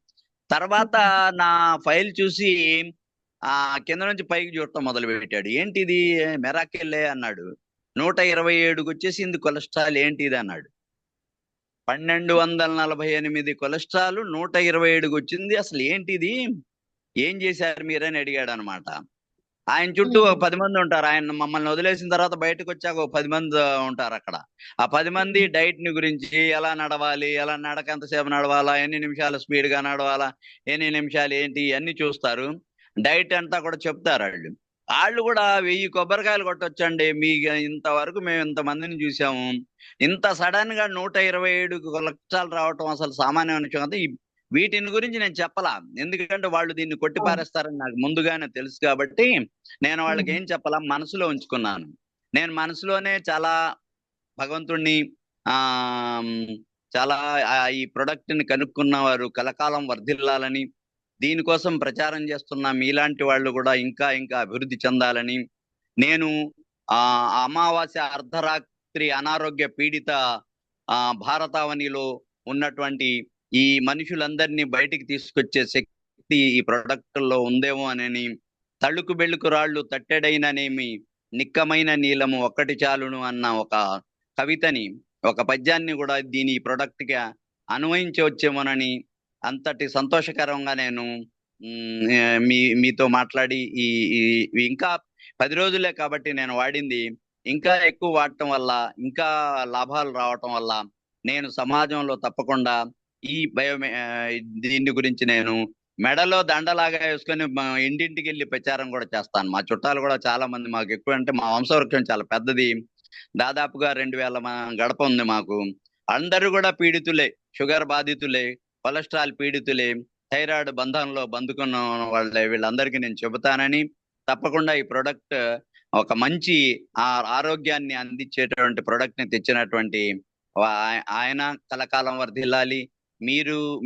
తర్వాత నా ఫైల్ చూసి కింద నుంచి పైకి చూడటం మొదలు పెట్టాడు. ఏంటిది, మెరాకిల్లే అన్నాడు. 127కి వచ్చేసింది కొలెస్ట్రాల్, ఏంటిది అన్నాడు. 1248 కొలెస్ట్రాల్ 127కి వచ్చింది, అసలు ఏంటిది, ఏం చేశారు మీరని అడిగాడు అనమాట. ఆయన చుట్టూ 10 మంది ఉంటారు. ఆయన మమ్మల్ని వదిలేసిన తర్వాత బయటకు వచ్చాక 10 మంది ఉంటారు అక్కడ. ఆ 10 మంది డైట్ ని గురించి, ఎలా నడవాలి, ఎలా నడక ఎంతసేపు నడవాలా, ఎన్ని నిమిషాలు స్పీడ్ గా నడవాలా, ఎన్ని నిమిషాలు ఏంటి, అన్ని చూస్తారు. డైట్ అంతా కూడా చెప్తారు వాళ్ళు. వాళ్ళు కూడా 1000 కొబ్బరికాయలు కొట్టొచ్చండి, మీ ఇంతవరకు మేము ఇంతమందిని చూసాము, ఇంత సడన్ గా 127 కొలెస్ట్రాల్ రావటం అసలు సామాన్యమైన విషయం కాదు. వీటిని గురించి నేను చెప్పలా, ఎందుకంటే వాళ్ళు దీన్ని కొట్టి పారేస్తారని నాకు ముందుగానే తెలుసు. కాబట్టి నేను వాళ్ళకి ఏం చెప్పలా, మనసులో ఉంచుకున్నాను. నేను మనసులోనే చాలా భగవంతుణ్ణి చాలా ఈ ప్రొడక్ట్ ని కనుక్కున్న వారు కలకాలం వర్ధిల్లాలని, దీనికోసం ప్రచారం చేస్తున్న మీలాంటి వాళ్ళు కూడా ఇంకా ఇంకా అభివృద్ధి చెందాలని, నేను అమావాస్య అర్ధరాత్రి అనారోగ్య పీడిత భారతావనిలో ఉన్నటువంటి ఈ మనుషులందరినీ బయటికి తీసుకొచ్చే శక్తి ఈ ప్రొడక్ట్ లో ఉందేమో అని, తళుకు బెళ్ళుకు రాళ్ళు తట్టెడైననేమి నిక్కమైన నీలము ఒక్కటి చాలును అన్న ఒక కవితని, ఒక పద్యాన్ని కూడా దీని ప్రొడక్ట్ గా అన్వయించవచ్చేమోనని, అంతటి సంతోషకరంగా నేను మీతో మాట్లాడి ఇంకా 10 రోజులే కాబట్టి నేను వాడింది, ఇంకా ఎక్కువ వాడటం వల్ల ఇంకా లాభాలు రావటం వల్ల నేను సమాజంలో తప్పకుండా ఈ దీని గురించి నేను మెడలో దండలాగా వేసుకొని ఇంటింటికి వెళ్ళి ప్రచారం కూడా చేస్తాను. మా చుట్టాలు కూడా చాలా మంది, మాకు ఎక్కువ అంటే మా వంశవృక్షం చాలా పెద్దది, దాదాపుగా 2000 గడప ఉంది మాకు. అందరూ కూడా పీడితులే, షుగర్ బాధితులే, కొలెస్ట్రాల్ పీడితులే, థైరాయిడ్ బంధంలో బందుకున్న వాళ్ళే. వీళ్ళందరికీ నేను చెబుతానని, తప్పకుండా ఈ ప్రొడక్ట్ ఒక మంచి ఆరోగ్యాన్ని అందించేటువంటి ప్రొడక్ట్ ని తెచ్చినటువంటి ఆయన కలకాలం వర్ధిల్లాలి.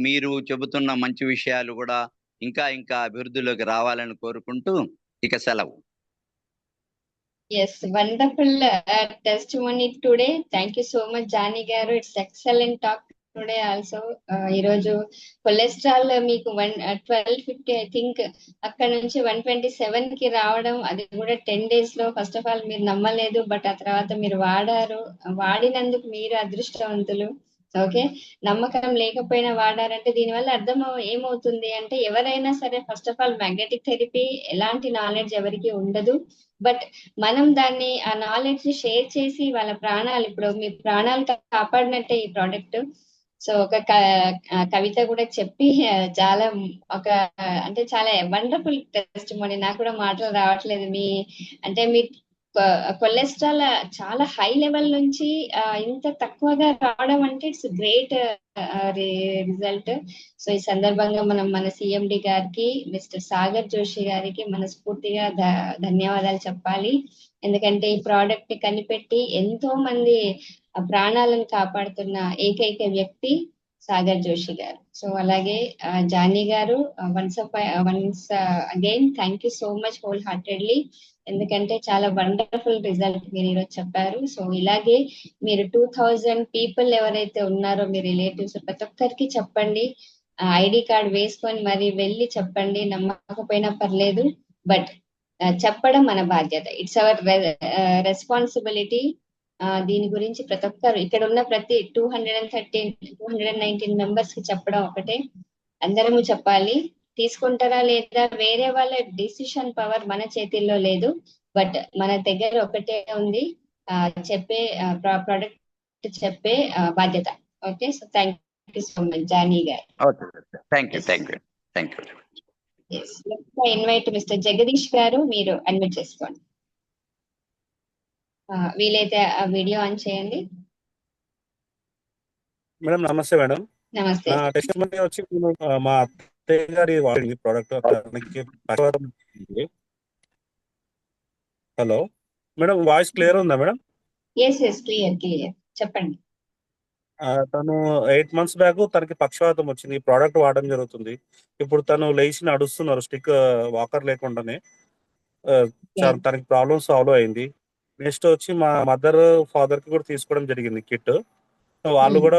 మీరు చెబుతున్న మంచి విషయాలు కూడా ఇంకా ఇంకా అభివృద్ధిలోకి రావాలని కోరుకుంటూ ఇక సెలవు. Yes, wonderful testimony today. Thank you so much, Jani garu. It's excellent talk today also. ఈరోజు కొలెస్ట్రాల్ మీకు 1250 ఐ థింక్ అక్కడ నుంచి 127 కి రావడం, అది కూడా 10 days లో. ఫస్ట్ ఆఫ్ ఆల్ మీరు నమ్మలేదు, బట్ ఆ తర్వాత మీరు వాడారు. వాడినందుకు మీరు అదృష్టవంతులు. ఓకే, నమ్మకం లేకపోయినా వాడారంటే దీనివల్ల అర్థం ఏమవుతుంది అంటే, ఎవరైనా సరే first of all magnetic therapy ఎలాంటి నాలెడ్జ్ ఎవరికి ఉండదు, బట్ మనం దాన్ని ఆ నాలెడ్జ్ ని షేర్ చేసి వాళ్ళ ప్రాణాలు, ఇప్పుడు మీ ప్రాణాలు కాపాడినట్టే ఈ ప్రోడక్ట్. సో ఒక కవిత కూడా చెప్పి చాలా అంటే చాలా వండర్ఫుల్ టెస్టిమోనీ. నాకు కూడా మాటలు రావట్లేదు. మీ కొలెస్ట్రాల్ చాలా హై లెవెల్ నుంచి ఇంత తక్కువగా రావడం అంటే ఇట్స్ గ్రేట్ రిజల్ట్. సో ఈ సందర్భంగా మనం మన సిఎండి గారికి, మిస్టర్ సాగర్ జోషి గారికి మనస్ఫూర్తిగా ధన్యవాదాలు చెప్పాలి. ఎందుకంటే ఈ ప్రోడక్ట్ ని కనిపెట్టి ఎంతో మంది ప్రాణాలను కాపాడుతున్న ఏకైక వ్యక్తి సాగర్ జోషి గారు. సో అలాగే జానీ గారు, once again thank you so much whole heartedly. ఎందుకంటే చాలా వండర్ఫుల్ రిజల్ట్ మీరు ఈరోజు చెప్పారు. సో ఇలాగే మీరు 2000 పీపుల్ ఎవరైతే ఉన్నారో మీ రిలేటివ్స్ ప్రతి ఒక్కరికి చెప్పండి. ఐడి కార్డ్ వేసుకొని మరి వెళ్ళి చెప్పండి. నమ్మకపోయినా పర్లేదు, బట్ చెప్పడం మన బాధ్యత. It's our responsibility. దీని గురించి ప్రతి ఒక్కరు ఇక్కడ ఉన్న ప్రతి 219 మెంబర్స్ కి చెప్పడం ఒకటే. అందరము చెప్పాలి. తీసుకుంటారా లేదా వేరే వాళ్ళ డిసిషన్ పవర్ మన చేతిలో లేదు, బట్ మన దగ్గర ఒకటే ఉంది, చెప్పే ప్రోడక్ట్ చెప్పే బాధ్యత. Okay, so thank you so much Johnny garu. Invite mister Jagadish garu, మీరు అడ్మిట్ చేసుకోండి. వీలైతే ఆ వీడియో ఆన్ చేయండి. మేడం నమస్తే మేడం. నమస్తే. నా టెస్టిమనీ వచ్చి మా అత్తయ్య గారి వాడింది product. Hello madam, voice clear ఉందా మేడం? క్లియర్ చెప్పండి. తను 8 months బ్యాక్ తనకి పక్షవాతం వచ్చింది. ఈ ప్రోడక్ట్ వాడడం జరుగుతుంది. ఇప్పుడు తను లేచి నడుస్తున్నారు స్టిక్ వాకర్ లేకుండానే. తనకి ప్రాబ్లం సాల్వ్ అయింది. నెక్స్ట్ వచ్చి మా మదర్ ఫాదర్ కి కూడా తీసుకోవడం జరిగింది కిట్. వాళ్ళు కూడా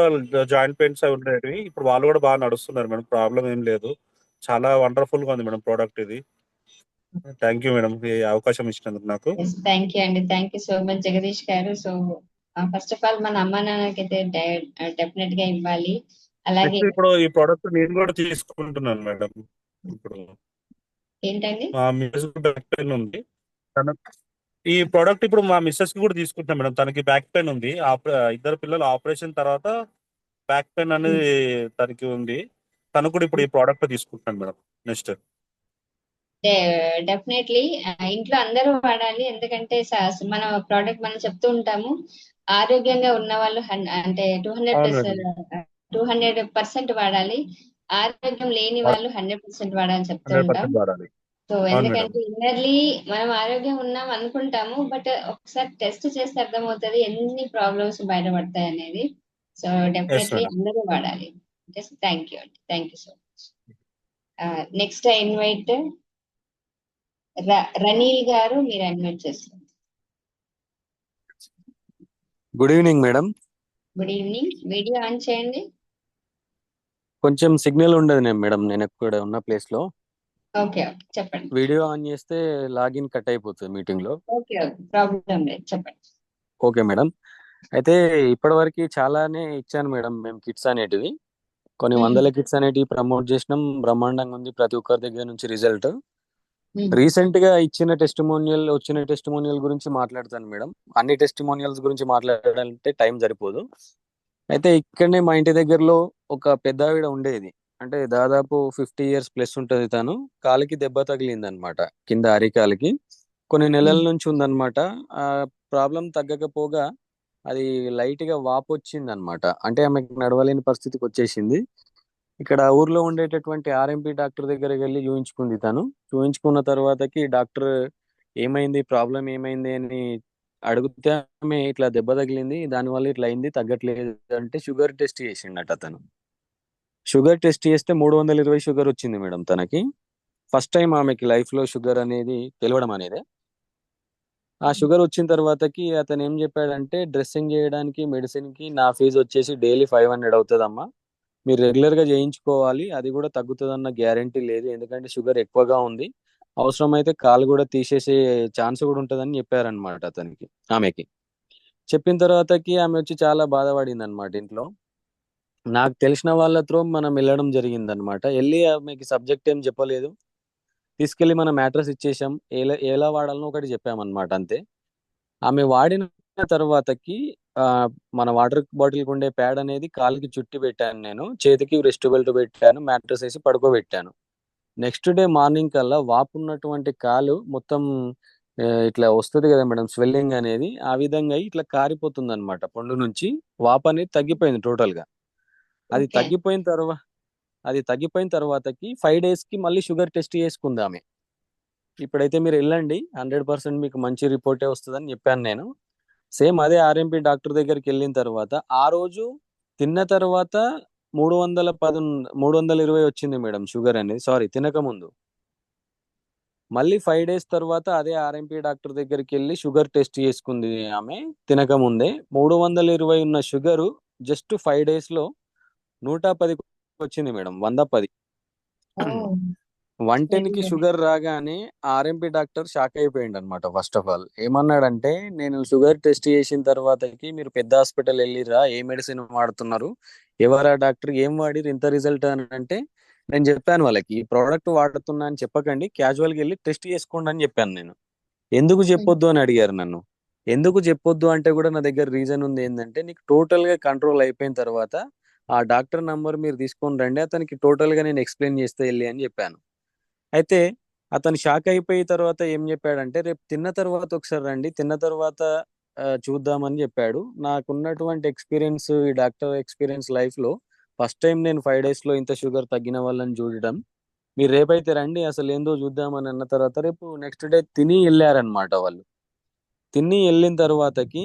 జాయింట్ పెయిన్స్ అవి ఉండేవి. ఇప్పుడు వాళ్ళు కూడా బాగా నడుస్తున్నారు మేడం. ప్రాబ్లం ఏం లేదు. చాలా వండర్ఫుల్ గా ఉంది మేడం ప్రోడక్ట్ ఇది. థ్యాంక్ యూ మేడం ఈ అవకాశం ఇచ్చినందుకు నాకు. థ్యాంక్ యూ అండి. Thank you so much Jagadish గారు. సో ఫస్ట్ ఆఫ్ ఆల్ మన అమ్మ నాన్నకి అయితే డెఫినెట్ గా ఇవ్వాలి. అలాగే ఇప్పుడు ఈ ప్రోడక్ట్ నేను కూడా తీసుకుంటున్నాను మేడం. ఇప్పుడు ఏంటండి మా మిస్సెస్ బ్యాక్ పెయిన్ ఉంది. ఈ ప్రోడక్ట్ ఇప్పుడు మా మిస్సెస్ కి కూడా తీసుకుంటున్నాం మేడం. తనకి బ్యాక్ పెయిన్ ఉంది. ఇద్దరు పిల్లలు ఆపరేషన్ తర్వాత బ్యాక్ పెయిన్ అనేది తనకి ఉంది. తను కూడా ఇప్పుడు ఈ ప్రోడక్ట్ తీసుకుంటున్నాను మేడం. నెక్స్ట్ డెఫినెట్లీ ఇంట్లో అందరూ వాడాలి. ఎందుకంటే మన ప్రోడక్ట్ మనం చెప్తూ ఉంటాము, ఆరోగ్యంగా ఉన్న వాళ్ళు అంటే 200% వాడాలి. ఆరోగ్యం లేని వాళ్ళు 100% వాడాలని చెప్తూ ఉంటాం. సో ఎందుకంటే ఇన్నర్లీ మనం ఆరోగ్యం ఉన్నాం అనుకుంటాము, బట్ ఒకసారి టెస్ట్ చేస్తే అర్థమవుతుంది ఎన్ని ప్రాబ్లమ్స్ బయటపడతాయి అనేది. సో డెఫినెట్లీ అందరూ వాడాలి. థ్యాంక్ యూ అండి. Thank you so much. Next invite Raneel గారు, మీరు అడ్మిట్ చేస్తారు. Good evening madam. Good evening. Video on చేయండి. కొంచెం సిగ్నల్ ఉండదు మేడం నేను ఇక్కడ ఉన్న ప్లేస్ లో. ఓకే చెప్పండి. వీడియో ఆన్ చేస్తే లాగిన్ కట్ అయిపోతుంది మీటింగ్ లో. ఓకే ప్రాబ్లం లేదు, చెప్పండి. Okay madam. అయితే ఇప్పటివరకు చాలానే ఇచ్చాను మేడం మేము కిట్స్ అనేటివి. కొన్ని వందల కిట్స్ అనేటివి ప్రమోట్ చేసినాం. బ్రహ్మాండంగా ఉంది ప్రతి ఒక్కరి దగ్గర నుంచి రిజల్ట్. రీసెంట్ గా వచ్చిన టెస్టిమోనియల్ గురించి మాట్లాడతాను మేడం. అన్ని టెస్టిమోనియల్స్ గురించి మాట్లాడాలంటే టైం సరిపోదు. అయితే ఇక్కడనే మా ఇంటి దగ్గరలో ఒక పెద్ద ఆవిడ ఉండేది. అంటే దాదాపు 50 years ప్లస్ ఉంటది. తను కాలికి దెబ్బ తగిలింది అనమాట, కింద అరికాలికి. కొన్ని నెలల నుంచి ఉందన్నమాట. ఆ ప్రాబ్లం తగ్గకపోగా అది లైట్ గా వాపు వచ్చింది అనమాట. అంటే ఆమెకు నడవలేని పరిస్థితికి వచ్చేసింది. ఇక్కడ ఊర్లో ఉండేటటువంటి ఆర్ఎంపీ డాక్టర్ దగ్గరికి వెళ్ళి చూయించుకుంది. తను చూయించుకున్న తర్వాతకి డాక్టర్ ఏమైంది, ప్రాబ్లం ఏమైంది అని అడిగితే ఆమె ఇట్లా దెబ్బ తగిలింది, దానివల్ల ఇట్లా అయింది, తగ్గట్లేదు అంటే షుగర్ టెస్ట్ చేసిండట. తను షుగర్ టెస్ట్ చేస్తే 320 షుగర్ వచ్చింది మేడం తనకి. ఫస్ట్ టైం ఆమెకి లైఫ్ లో షుగర్ అనేది తెలవడం అనేది. ఆ షుగర్ వచ్చిన తర్వాతకి అతను ఏం చెప్పాడంటే, డ్రెస్సింగ్ చేయడానికి మెడిసిన్ కి నా ఫీజు వచ్చేసి డైలీ 500 అవుతుందమ్మా, మీరు రెగ్యులర్ గా చేయించుకోవాలి, అది కూడా తగ్గుతుందన్న గ్యారంటీ లేదు, ఎందుకంటే షుగర్ ఎక్కువగా ఉంది, అవసరమైతే కాలు కూడా తీసేసే ఛాన్స్ కూడా ఉంటుందని చెప్పారనమాట అతనికి. ఆమెకి చెప్పిన తర్వాతకి ఆమె వచ్చి చాలా బాధపడింది అనమాట ఇంట్లో. నాకు తెలిసిన వాళ్ళ త్రో మనం వెళ్ళడం జరిగింది అనమాట. వెళ్ళి ఆమెకి సబ్జెక్ట్ ఏం చెప్పలేదు, తీసుకెళ్లి మనం మ్యాట్రస్ ఇచ్చేసాం, ఎలా వాడాలనో ఒకటి చెప్పామన్నమాట అంతే. ఆమె వాడిన తర్వాతకి మన వాటర్ బాటిల్ ఉండే ప్యాడ్ అనేది కాలుకి చుట్టి పెట్టాను నేను, చేతికి రెస్ట్ బెల్ట్ పెట్టాను, మ్యాట్రస్ వేసి పడుకోబెట్టాను. నెక్స్ట్ డే మార్నింగ్ కల్లా వాపు ఉన్నటువంటి కాలు మొత్తం ఇట్లా వస్తుంది కదా మేడం స్వెల్లింగ్ అనేది, ఆ విధంగా ఇట్లా కారిపోతుంది అనమాట. పండు నుంచి వాపు అనేది తగ్గిపోయింది టోటల్ గా. అది ఓకే తగ్గిపోయిన తర్వాత తగ్గిపోయిన తర్వాతకి 5 days కి మళ్ళీ షుగర్ టెస్ట్ చేసుకుంది ఆమె. ఇప్పుడైతే మీరు వెళ్ళండి, 100% మీకు మంచి రిపోర్టే వస్తుందని చెప్పాను నేను. సేమ్ అదే ఆర్ఎంపీ డాక్టర్ దగ్గరికి వెళ్ళిన తర్వాత ఆ రోజు తిన్న తర్వాత 320 వచ్చింది మేడం షుగర్ అనేది. సారీ, తినక ముందు. మళ్ళీ 5 days తర్వాత అదే ఆర్ఎంపీ డాక్టర్ దగ్గరికి వెళ్ళి షుగర్ టెస్ట్ చేసుకుంది ఆమె తినక ముందే. 320 ఉన్న షుగరు జస్ట్ 5 days లో 110 వచ్చింది మేడం. 110. ఓ 110 వెరీ కి గుడ్ షుగర్ రాగానే ఆర్ఎంపీ డాక్టర్ షాక్ అయిపోయింది అనమాట. ఫస్ట్ ఆఫ్ ఆల్ ఏమన్నాడంటే, నేను షుగర్ టెస్ట్ చేసిన తర్వాతకి మీరు పెద్ద హాస్పిటల్ వెళ్ళిరా, ఏ మెడిసిన్ వాడుతున్నారు, ఎవరా డాక్టర్, ఏం వాడిరు ఇంత రిజల్ట్ అని అంటే, నేను చెప్పాను వాళ్ళకి ఈ ప్రోడక్ట్ వాడుతున్నా అని చెప్పకండి, క్యాజువల్గా వెళ్ళి టెస్ట్ చేసుకోండి అని చెప్పాను నేను. ఎందుకు చెప్పొద్దు అని అడిగారు నన్ను. ఎందుకు చెప్పొద్దు అంటే కూడా నా దగ్గర రీజన్ ఉంది. ఏంటంటే, నీకు టోటల్ గా కంట్రోల్ అయిపోయిన తర్వాత ఆ డాక్టర్ నంబర్ మీరు తీసుకొని రండి, అతనికి టోటల్ గా నేను ఎక్స్ప్లెయిన్ చేస్తే వెళ్ళి అని చెప్పాను. అయితే అతను షాక్ అయిపోయి తర్వాత ఏం చెప్పాడంటే, రేపు తిన్న తర్వాత ఒకసారి రండి, తిన్న తర్వాత చూద్దామని చెప్పాడు. నాకున్నటువంటి ఎక్స్పీరియన్స్, ఈ డాక్టర్ ఎక్స్పీరియన్స్ లైఫ్ లో ఫస్ట్ టైం నేను 5 days లో ఇంత షుగర్ తగ్గిన వాళ్ళని చూడడం. మీరు రేపైతే రండి, అసలు ఏందో చూద్దామని అన్న తర్వాత రేపు నెక్స్ట్ డే తిని వెళ్ళారనమాట వాళ్ళు. తిని వెళ్ళిన తర్వాతకి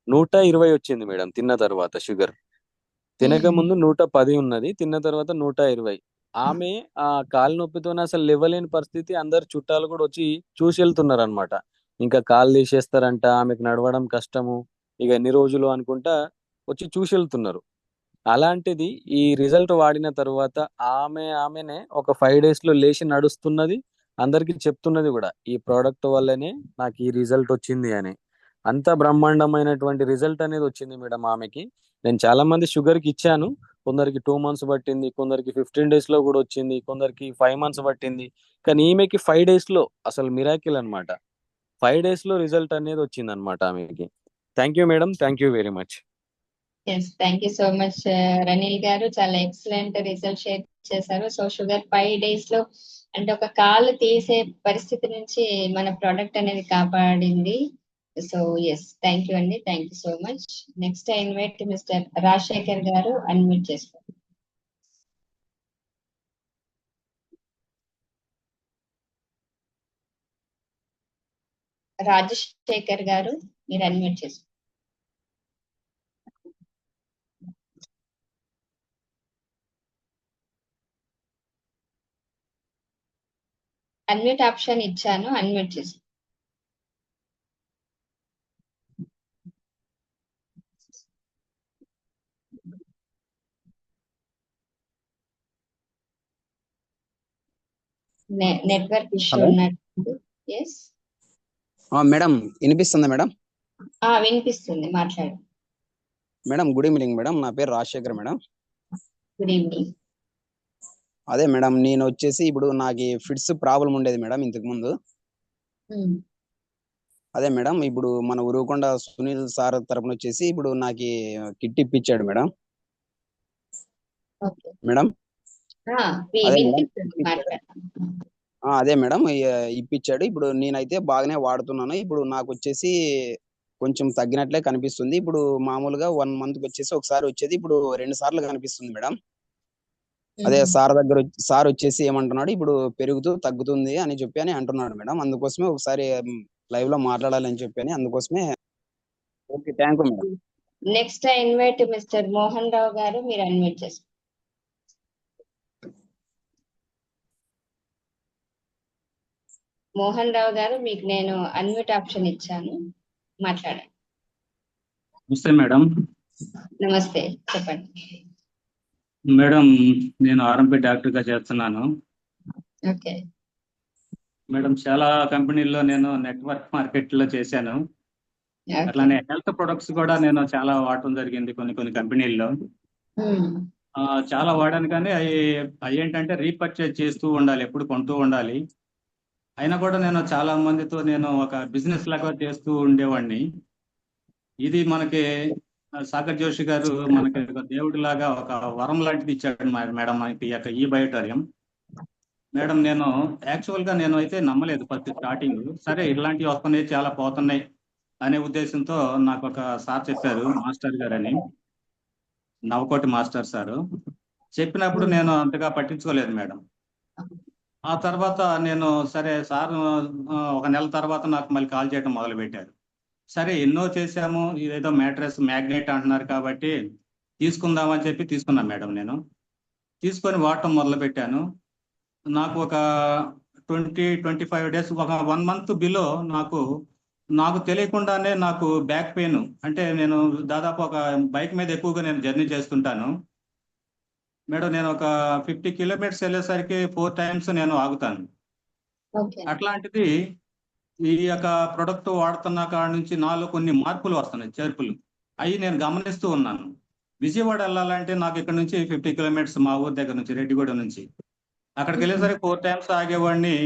120 వచ్చింది మేడం తిన్న తర్వాత షుగర్. తినక ముందు 110 ఉన్నది, తిన్న తర్వాత 120. ఆమె ఆ కాలు నొప్పితోనే అసలు లేవలేని పరిస్థితి. అందరు చుట్టాలు కూడా వచ్చి చూసి వెళ్తున్నారు అనమాట. ఇంకా కాలు తీసేస్తారంట, ఆమెకు నడవడం కష్టము, ఇక ఎన్ని రోజులు అనుకుంటా వచ్చి చూసి వెళ్తున్నారు. అలాంటిది ఈ రిజల్ట్ వాడిన తర్వాత ఆమెనే ఒక 5 days లో లేచి నడుస్తున్నది. అందరికి చెప్తున్నది కూడా, ఈ ప్రోడక్ట్ వల్లనే నాకు ఈ రిజల్ట్ వచ్చింది అని. అంత బ్రహ్మాండమైనటువంటి రిజల్ట్ అనేది వచ్చింది మేడం ఆమెకి. నేను చాలా మంది షుగర్ కి ఇచ్చాను. కొందరికి 2 months పట్టింది, కొందరికి 15 days లో కూడా వచ్చింది, కొందరికి 5 months పట్టింది. కానీ ఈమెకి 5 days లో అసలు మిరాకిల్ అన్నమాట. 5 days లో రిజల్ట్ అనేది వచ్చింది అనమాట ఆమెకి. Thank you madam, thank you very much. Yes thank you so much Ranil గారు, చాలా ఎక్సలెంట్ రిజల్ట్ షేర్ చేశారు. సో షుగర్ 5 days లో అంటే ఒక కాలు తీసే పరిస్థితి నుంచి మన ప్రోడక్ట్ అనేది కాపాడింది. సో ఎస్ థ్యాంక్ యూ అండి, thank you so much. Next I invite mister Rajasekhar గారు, అన్మ్యూట్ చేసుకోండి. రాజశేఖర్ గారు, మీరు అన్మ్యూట్ చేసుకోండి. అన్మ్యూట్ ఆప్షన్ ఇచ్చాను, అన్మ్యూట్ చేసుకోండి. నెట్వర్క్ ఇష్యూ హలో ఉన్నట్టు. ఎస్ మేడం, వినిపిస్తుందా మేడం? వినిపిస్తుంది, మాట్లాడు. మేడం గుడ్ ఈవినింగ్ మేడం, నా పేరు రాజశేఖర్ మేడం. Good evening. అదే మేడం, నేను వచ్చేసి ఇప్పుడు నాకు ఫిట్స్ ప్రాబ్లం ఉండేది మేడం ఇంతకు ముందు. అదే మేడం, ఇప్పుడు మన ఉరుకొండ సునీల్ సార్ తరపున వచ్చేసి ఇప్పుడు నాకు కిట్ ఇప్పించాడు మేడం. ఓకే మేడం అదే మేడం వినిపిస్తుంది, మాట్లాడు. అదే మేడం ఇప్పించాడు. ఇప్పుడు నేనైతే బాగానే వాడుతున్నాను. ఇప్పుడు నాకు వచ్చేసి కొంచెం తగ్గినట్లే కనిపిస్తుంది. ఇప్పుడు మామూలుగా 1 month కి వచ్చేసి ఒకసారి వచ్చేది, ఇప్పుడు 2 సార్లు కనిపిస్తుంది మేడం. అదే సార్ వచ్చేసి ఏమంటున్నాడు, ఇప్పుడు పెరుగుతూ తగ్గుతుంది అని చెప్పి అని అంటున్నాడు మేడం. అందుకోసమే ఒకసారి లైవ్ లో మాట్లాడాలని చెప్పి అని, అందుకోసమే. Okay, thank you madam. Next I invite mister Mohan Rao గారు, మీరు అన్మ్యూట్ చేసుకోండి. మోహన్ రావు గారు, మీకు నేను అన్మ్యూట్ ఆప్షన్ ఇచ్చాను, మాట్లాడండి. నమస్తే మేడం. నమస్తే, చెప్పండి. మేడం, నేను ఆర్ఎంపీ డాక్టర్ గా చేస్తున్నాను. ఓకే మేడం, చాలా కంపెనీల్లో నేను నెట్వర్క్ మార్కెట్ లో చేశాను. ఓకే అట్లానే హెల్త్ ప్రొడక్ట్స్ కూడా నేను చాలా వాడటం జరిగింది కొన్ని కంపెనీల్లో. చాలా వాడాను, కానీ అవి ఏంటంటే రీపర్చేజ్ చేస్తూ ఉండాలి, ఎప్పుడు కొంటూ ఉండాలి. అయినా కూడా నేను చాలా మందితో నేను ఒక బిజినెస్ లాగా చేస్తూ ఉండేవాడిని. ఇది మనకి సాగర్ జోషి గారు మనకి ఒక దేవుడి లాగా ఒక వరం లాంటిది ఇచ్చాడు మేడం మనకి ఈ బయోటోరియం. మేడం నేను యాక్చువల్గా నేను అయితే నమ్మలేదు ఫస్ట్ స్టార్టింగ్. సరే ఇలాంటివి వస్తున్నాయి, చాలా పోతున్నాయి అనే ఉద్దేశంతో నాకు ఒక సార్ చెప్పారు, మాస్టర్ గారని, నవకోటి మాస్టర్ సారు. చెప్పినప్పుడు నేను అంతగా పట్టించుకోలేదు మేడం. ఆ తర్వాత నేను సరే సార్ ఒక నెల తర్వాత నాకు మళ్ళీ కాల్ చేయడం మొదలు పెట్టారు. సరే ఎన్నో చేశాము, ఇదేదో మ్యాట్రెస్ మ్యాగ్నెట్ అంటున్నారు కాబట్టి తీసుకుందామని చెప్పి తీసుకున్నాను మేడం. నేను తీసుకొని వాడటం మొదలు పెట్టాను. నాకు ఒక 25 డేస్, ఒక 1 మంత్ బిలో నాకు తెలియకుండానే నాకు బ్యాక్ పెయిన్, అంటే నేను దాదాపు ఒక బైక్ మీద ఎక్కువగా నేను జర్నీ చేస్తుంటాను మేడం. నేను ఒక 50 కిలోమీటర్స్ వెళ్ళేసరికి 4 టైమ్స్ నేను ఆగుతాను. ఓకే. అట్లాంటిది ఈ యొక్క ప్రొడక్ట్ వాడుతున్న కాడ నుంచి నాలో కొన్ని మార్పులు వస్తున్నాయి, చేర్పులు. అవి నేను గమనిస్తూ ఉన్నాను. విజయవాడ వెళ్ళాలంటే నాకు ఇక్కడ నుంచి 50 కిలోమీటర్స్, మా ఊరి దగ్గర నుంచి రెడ్డిగూడెం నుంచి అక్కడికి వెళ్ళేసరికి 4 టైమ్స్ ఆగేవాడిని.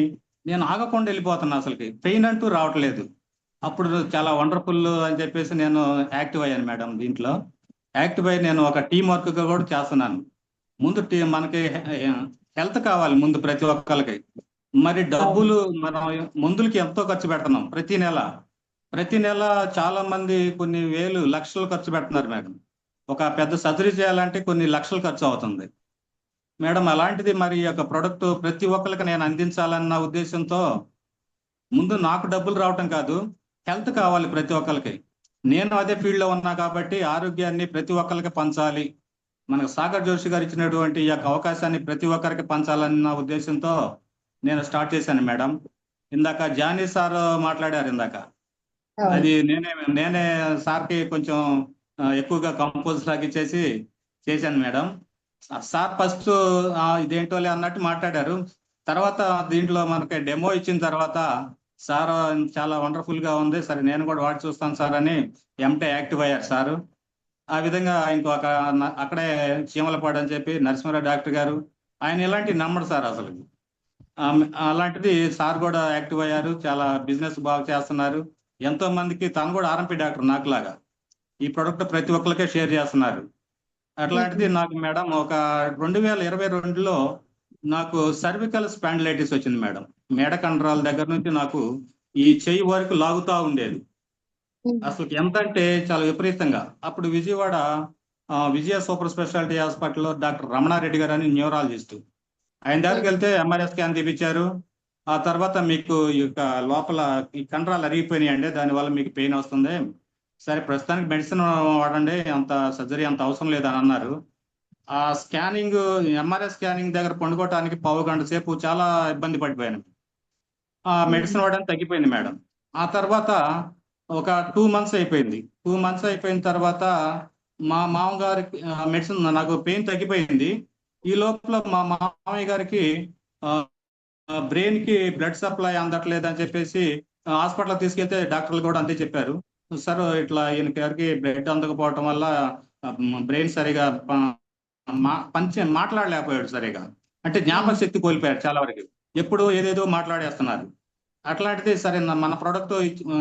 నేను ఆగకుండా వెళ్ళిపోతున్నా, అసలుకి పెయిన్ అంటూ రావట్లేదు. అప్పుడు చాలా వండర్ఫుల్ అని చెప్పేసి నేను యాక్టివ్ అయ్యాను మేడం. దీంట్లో యాక్టివ్ అయ్యి నేను ఒక టీం వర్క్ కూడా చేస్తున్నాను. ముందు మనకి హెల్త్ కావాలి ముందు ప్రతి ఒక్కరికి. మరి డబ్బులు మనం మందులకి ఎంతో ఖర్చు పెడుతున్నాం ప్రతి నెల చాలా మంది కొన్ని వేలు లక్షలు ఖర్చు పెడుతున్నారు మేడం. ఒక పెద్ద సర్జరీ చేయాలంటే కొన్ని లక్షలు ఖర్చు అవుతుంది మేడం. అలాంటిది మరి ఈ యొక్క ప్రొడక్ట్ ప్రతి ఒక్కరికి నేను అందించాలన్న ఉద్దేశంతో ముందు నాకు డబ్బులు రావటం కాదు, హెల్త్ కావాలి ప్రతి ఒక్కరికి. నేను అదే ఫీల్డ్ లో ఉన్నా కాబట్టి ఆరోగ్యాన్ని ప్రతి ఒక్కరికి పంచాలి, మనకు సాగర్ జోషి గారు ఇచ్చినటువంటి ఈ యొక్క అవకాశాన్ని ప్రతి ఒక్కరికి పంచాలన్న ఉద్దేశంతో నేను స్టార్ట్ చేశాను మేడం. ఇందాక జానీ సార్ మాట్లాడారు ఇందాక, అది నేనే సార్కి కొంచెం ఎక్కువగా కంపోజ్ లాగా చేశాను మేడం. సార్ ఫస్ట్ ఇదేంటోలే అన్నట్టు మాట్లాడారు. తర్వాత దీంట్లో మనకి డెమో ఇచ్చిన తర్వాత సార్ చాలా వండర్ఫుల్ గా ఉంది, సరే నేను కూడా వాడి చూస్తాను సార్ అని ఎంటే యాక్టివ్ అయ్యారు సారు. ఆ విధంగా ఇంకొక అక్కడే చీమలపాడు అని చెప్పి నరసింహారావు డాక్టర్ గారు, ఆయన ఇలాంటివి నమ్మడు సార్ అసలు. అలాంటిది సార్ కూడా యాక్టివ్ అయ్యారు, చాలా బిజినెస్ బాగా చేస్తున్నారు. ఎంతో మందికి, తను కూడా ఆర్ఎంపీ డాక్టర్ నాకులాగా, ఈ ప్రొడక్ట్ ప్రతి ఒక్కరికే షేర్ చేస్తున్నారు. అట్లాంటిది నాకు మేడం ఒక 2022లో నాకు సర్వికల్ స్పాండిలైటిస్ వచ్చింది మేడం. మెడ కండరాల దగ్గర నుంచి నాకు ఈ చెయ్యి వరకు లాగుతా ఉండేది. అసలు ఎంత అంటే చాలా విపరీతంగా. అప్పుడు విజయవాడ విజయ సూపర్ స్పెషాలిటీ హాస్పిటల్లో డాక్టర్ రమణారెడ్డి గారు అని న్యూరాలజిస్ట్, ఆయన దగ్గరికి వెళ్తే ఎంఆర్ఐ స్కాన్ తీపించారు. ఆ తర్వాత మీకు ఈ యొక్క లోపల ఈ కండరాలు అరిగిపోయినాయండి, దానివల్ల మీకు పెయిన్ వస్తుంది, సరే ప్రస్తుతానికి మెడిసిన్ వాడండి, అంత సర్జరీ అంత అవసరం లేదని అన్నారు. ఆ స్కానింగ్, ఎంఆర్ఐ స్కానింగ్ దగ్గర పండుకోవటానికి 1/2 గంట సేపు చాలా ఇబ్బంది పడిపోయాను. ఆ మెడిసిన్ వాడడానికి తగ్గిపోయింది మేడం. ఆ తర్వాత ఒక 2 months అయిపోయింది. 2 months అయిపోయిన తర్వాత మా మామగారికి మెడిసిన్, నాకు పెయిన్ తగ్గిపోయింది. ఈ లోపల మా మామయ్య గారికి బ్రెయిన్ కి బ్లడ్ సప్లై అందట్లేదు అని చెప్పేసి హాస్పిటల్ తీసుకెళ్తే డాక్టర్లు కూడా అంతే చెప్పారు, సార్ ఇట్లా ఈయన గారికి బ్లడ్ అందకపోవటం వల్ల బ్రెయిన్ సరిగా మాట్లాడలేకపోయాడు సరిగా, అంటే జ్ఞాపక శక్తి కోల్పోయాడు చాలా వరకు, ఎప్పుడు ఏదేదో మాట్లాడేస్తున్నారు. అట్లాంటిది సరే మన ప్రోడక్ట్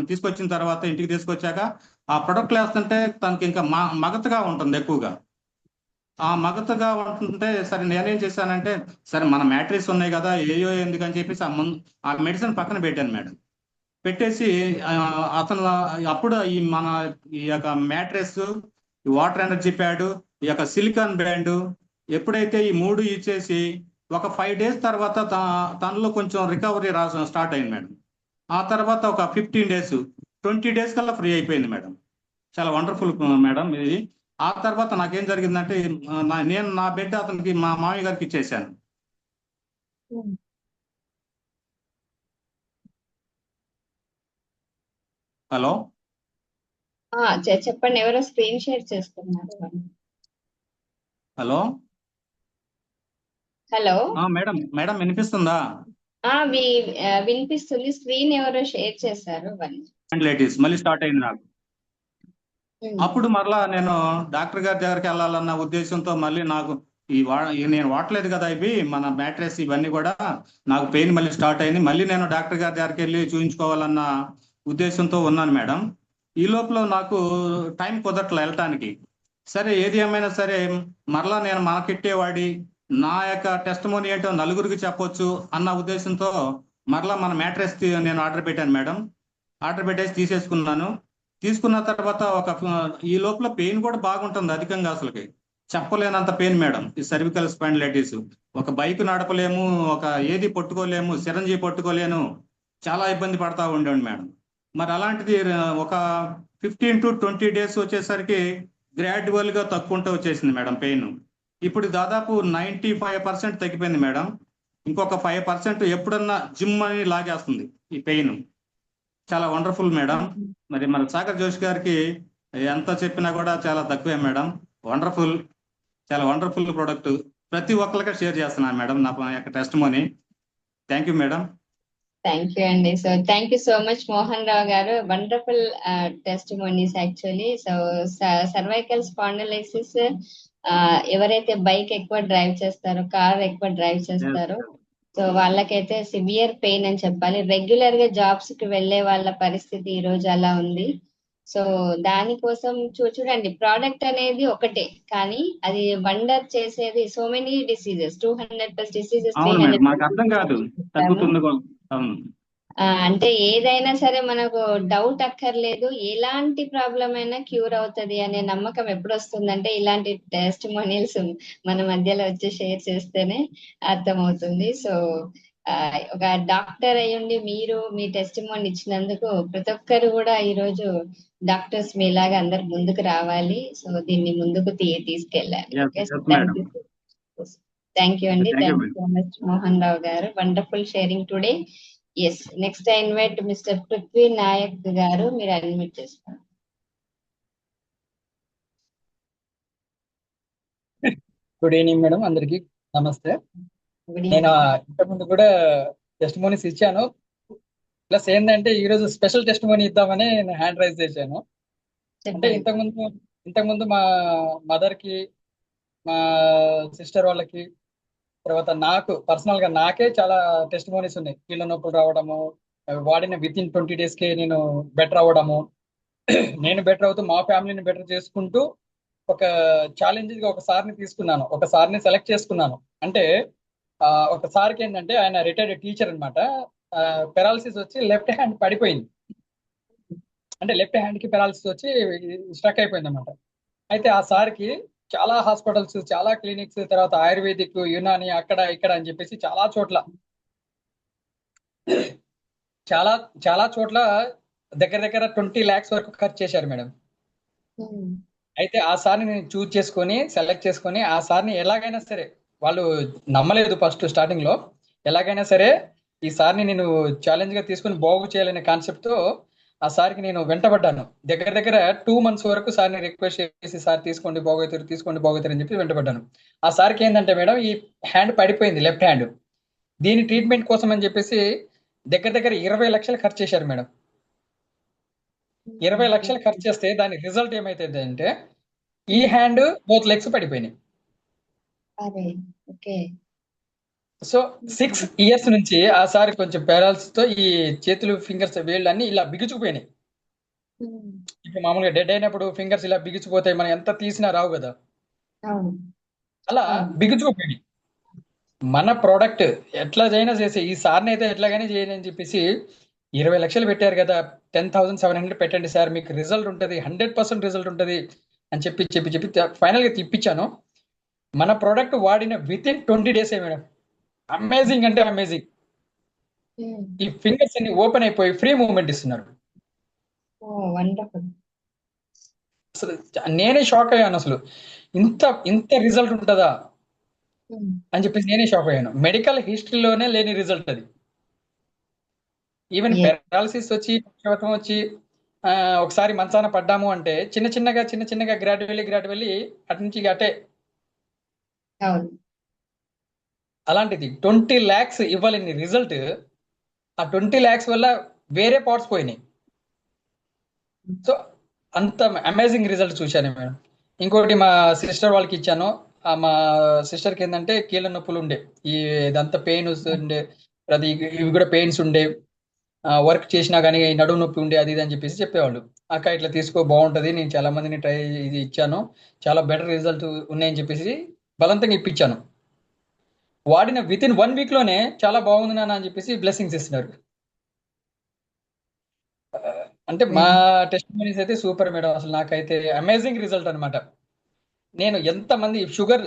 తీసుకొచ్చిన తర్వాత ఇంటికి తీసుకొచ్చాక ఆ ప్రొడక్ట్ వేస్తుంటే తనకి ఇంకా మగతగా ఉంటుంది ఎక్కువగా. ఆ మగతగా ఉంటుంటే సరే నేనేం చేశానంటే, సరే మన మ్యాట్రిక్స్ ఉన్నాయి కదా, ఏయో ఎందుకని చెప్పేసి ఆ మెడిసిన్ పక్కన పెట్టాను మేడం. పెట్టేసి అతను అప్పుడు ఈ యొక్క మ్యాట్రెస్, ఈ వాటర్ ఎనర్జీ ప్యాడ్, ఈ యొక్క సిలికాన్ బ్యాండ్ ఎప్పుడైతే ఈ 3 ఇచ్చేసి ఒక 5 days తర్వాత తనలో కొంచెం రికవరీ స్టార్ట్ అయింది మేడం. ఆ తర్వాత ఒక 15 days 20 days కల్లా ఫ్రీ అయిపోయింది మేడం. చాలా వండర్ఫుల్ మేడం ఇది. ఆ తర్వాత నాకేం జరిగిందంటే, నేను నా బెడ్ అతనికి, మా మామయ్య గారికి ఇచ్చేసాను. హలో చెప్పండి, ఎవరో స్క్రీన్ షేర్ చేస్తున్నారు. హలో హలో మేడం వినిపిస్తుందా? వినిపిస్తుంది. స్క్రీన్ ఎవరో షేర్ చేశారు. మళ్ళీ స్టార్ట్ అయింది నాకు. అప్పుడు మరలా నేను డాక్టర్ గారి దగ్గరికి వెళ్ళాలన్న ఉద్దేశంతో మళ్ళీ నాకు నేను వాడలేదు కదా ఇవి మన మ్యాట్రెస్, ఇవన్నీ కూడా నాకు పెయిన్ మళ్ళీ స్టార్ట్ అయింది. మళ్ళీ నేను డాక్టర్ గారి దగ్గరికి వెళ్ళి చూపించుకోవాలన్న ఉద్దేశంతో ఉన్నాను మేడం. ఈ లోపల నాకు టైం కుదరట్లే వెళ్ళటానికి. సరే ఏది ఏమైనా సరే మరలా నేను మన కిట్టే వాడి నా యొక్క టెస్టిమోనీ ఏంటో నలుగురికి చెప్పొచ్చు అన్న ఉద్దేశంతో మరలా మన మ్యాట్రెస్ నేను ఆర్డర్ పెట్టాను మేడం. ఆర్డర్ పెట్టేసి తీసేసుకున్నాను. తీసుకున్న తర్వాత ఈ లోపల పెయిన్ కూడా బాగుంటుంది అధికంగా, అసలుకి చెప్పలేనంత పెయిన్ మేడం. ఈ సర్వికల్ స్పాండిలైటిస్, ఒక బైక్ నడపలేము, ఒక ఏది పట్టుకోలేము, సిరంజీ పట్టుకోలేను, చాలా ఇబ్బంది పడతా ఉండేవాడు మేడం. మరి అలాంటిది ఒక 15 to 20 days వచ్చేసరికి గ్రాడ్యువల్ గా తక్కువ వచ్చేసింది మేడం పెయిన్. ఇప్పుడు దాదాపు 95% తగ్గిపోయింది మేడం. ఇంకొక 5% ఎప్పుడన్నా జిమ్ అని లాగేస్తుంది ఈ పెయిన్. చాలా వండర్ఫుల్ మేడం. మరి మన సాగర్ జోషి గారికి ఎంత చెప్పినా కూడా చాలా తక్కువే మేడం. వండర్ఫుల్, చాలా వండర్ఫుల్ ప్రోడక్ట్. ప్రతి ఒక్కరికి షేర్ చేస్తున్నాను మేడం నా యొక్క testimony. Thank you madam. Thank you అండి. So thank you so much Mohan Rao గారు. Wonderful testimonies actually. So cervical spondylosis ఎవరైతే బైక్ ఎక్కువ డ్రైవ్ చేస్తారో, కార్ ఎక్కువ డ్రైవ్ చేస్తారో, సో వాళ్ళకైతే సివియర్ పెయిన్ అని చెప్పాలి. రెగ్యులర్ గా జాబ్స్ కి వెళ్లే వాళ్ళ పరిస్థితి ఈ రోజు అలా ఉంది. సో దానికోసం చూడండి, ప్రోడక్ట్ అనేది ఒకటే కానీ అది వండర్ చేసేది సో మెనీ డిసీజెస్, 200+ డిసీజెస్, అవును మేడం, మాకు అర్థం కాదు తగ్గుతుంది. అవును. అంటే ఏదైనా సరే మనకు డౌట్ అక్కర్లేదు, ఎలాంటి ప్రాబ్లం అయినా క్యూర్ అవుతుంది అనే నమ్మకం ఎప్పుడు వస్తుందంటే ఇలాంటి టెస్టిమోనియల్స్ మన మధ్యలో వచ్చి షేర్ చేస్తేనే అర్థమవుతుంది. సో ఒక డాక్టర్ అయ్యుండి మీరు మీ టెస్టిమోని ఇచ్చినందుకు ప్రతి ఒక్కరు కూడా ఈరోజు డాక్టర్స్ మీలాగా అందరు ముందుకు రావాలి. సో దీన్ని ముందుకు తీసుకెళ్ళాలి. ఓకే, థ్యాంక్ యూ అండి. Thank you so much Mohan Rao గారు. Wonderful sharing today. Yes, next I invite mister Prithvi Nayak గారు, మీరు అడ్మిట్ చేసుకోండి. గుడ్ ఈవినింగ్ మేడం, అందరికి నమస్తే. నేను ఇంతకుముందు కూడా టెస్టిమోనీస్ ఇచ్చాను. ప్లస్ ఏంటంటే ఈ రోజు స్పెషల్ టెస్టిమోనీ ఇద్దామని నేను హ్యాండ్ రైజ్ చేశాను. అంటే ఇంతకుముందు మా మదర్ కి, మా సిస్టర్ వాళ్ళకి, తర్వాత నాకు పర్సనల్ గా నాకే చాలా టెస్టిమోనీస్ ఉన్నాయి. కీళ్ళ నొప్పులు రావడము, వాడిన విత్ ఇన్ 20 days కి నేను బెటర్ అవ్వడము, నేను బెటర్ అవుతూ మా ఫ్యామిలీని బెటర్ చేసుకుంటూ ఒక ఛాలెంజ్ గా ఒక సార్ని తీసుకున్నాను, ఒక సార్ని సెలెక్ట్ చేసుకున్నాను. అంటే ఒక సార్కి ఏంటంటే ఆయన రిటైర్డ్ టీచర్ అనమాట. పెరాలసిస్ వచ్చి లెఫ్ట్ హ్యాండ్ పడిపోయింది. అంటే లెఫ్ట్ హ్యాండ్ కి పెరాలసిస్ వచ్చి స్ట్రక్ అయిపోయింది అనమాట. అయితే ఆ సార్కి చాలా హాస్పిటల్స్, చాలా క్లినిక్స్, తర్వాత ఆయుర్వేదిక్, యునాని, అక్కడ ఇక్కడ అని చెప్పేసి చాలా చోట్ల దగ్గర 20 lakhs వరకు ఖర్చు చేశారు మేడం. అయితే ఆ సార్ని నేను చూజ్ చేసుకొని సెలెక్ట్ చేసుకొని ఆ సార్ని ఎలాగైనా సరే, వాళ్ళు నమ్మలేదు ఫస్ట్ స్టార్టింగ్ లో, ఎలాగైనా సరే ఈ సార్ని నేను ఛాలెంజ్ గా తీసుకుని బాగు చేయాలనే కాన్సెప్ట్ తో ఆ సార్కి నేను వెంటబడ్డాను. దగ్గర 2 months వరకు సార్ని రిక్వెస్ట్ చేసి, సార్ తీసుకోండి బాగోతారు అని చెప్పి వెంటబడ్డాను. ఆ సార్కి ఏంటంటే మేడం ఈ హ్యాండ్ పడిపోయింది, లెఫ్ట్ హ్యాండ్. దీని ట్రీట్మెంట్ కోసం అని చెప్పేసి దగ్గర 20 లక్షలు ఖర్చు చేశారు మేడం. 20 లక్షలు ఖర్చు చేస్తే దాని రిజల్ట్ ఏమైతుంది అంటే ఈ హ్యాండ్ బోత్ లెగ్స్ పడిపోయినాయి. సో 6 years నుంచి ఆ సార్ కొంచెం పారాలసిస్ తో ఈ చేతులు, ఫింగర్స్, వేళ్ళు అన్ని ఇలా బిగుచుకుపోయినాయి. ఇప్పుడు మామూలుగా డెడ్ అయినప్పుడు ఫింగర్స్ ఇలా బిగుచిపోతాయి, మనం ఎంత తీసినా రావు కదా, అలా బిగుచుకుపోయినాయి. మన ప్రోడక్ట్ ఎట్లా చేసి ఈ సార్ని అయితే ఎట్లాగైనా చేయని అని చెప్పేసి 20 లక్షలు పెట్టారు కదా, 10,700 పెట్టండి సార్, మీకు రిజల్ట్ ఉంటుంది, 100% రిజల్ట్ ఉంటుంది అని చెప్పి ఫైనల్ గా తిప్పించాను. మన ప్రోడక్ట్ వాడిన with in 20 days madam. Amazing అంటే అమేజింగ్. ఈ ఫింగర్స్ అన్ని ఓపెన్ అయిపోయి ఫ్రీ మూవ్మెంట్ ఇస్తున్నారు. అసలు నేనే షాక్ అయ్యాను, అసలు ఇంత రిజల్ట్ ఉంటుందా అని చెప్పేసి నేనే షాక్ అయ్యాను. మెడికల్ హిస్టరీలోనే లేని రిజల్ట్ అది. ఈవెన్ పెరాలసిస్ వచ్చి, పక్షవాతం వచ్చి ఒకసారి మంచాన పడ్డాము అంటే చిన్న చిన్నగా గ్రాడ్యువల్లీ అటు నుంచి అటే. అలాంటిది 20 lakhs ఇవ్వాలని రిజల్ట్, ఆ 20 lakhs వల్ల వేరే పార్ట్స్ పోయినాయి. సో అంత అమేజింగ్ రిజల్ట్ చూశాను మేడం. ఇంకోటి మా సిస్టర్ వాళ్ళకి ఇచ్చాను. మా సిస్టర్కి ఏంటంటే కీళ్ళ నొప్పులు ఉండే, ఇదంతా పెయిన్ ఉండే, అది ఇవి కూడా పెయిన్స్ ఉండే, వర్క్ చేసినా కానీ నడుము నొప్పి ఉండే, అది ఇది అని చెప్పేసి చెప్పేవాళ్ళు. అక్క ఇట్లా తీసుకో బాగుంటుంది, నేను చాలా మందిని ఇది ఇచ్చాను, చాలా బెటర్ రిజల్ట్ ఉన్నాయని చెప్పేసి బలవంతంగా ఇప్పించాను. వాడిన విత్ ఇన్ 1 వీక్ లోనే చాలా బాగుంది నాన్న అని చెప్పేసి బ్లెస్సింగ్స్ ఇస్తున్నారు. అంటే మా టెస్టిమోనీస్ అయితే సూపర్ మేడం. అసలు నాకైతే అమేజింగ్ రిజల్ట్ అన్నమాట. నేను ఎంతమంది షుగర్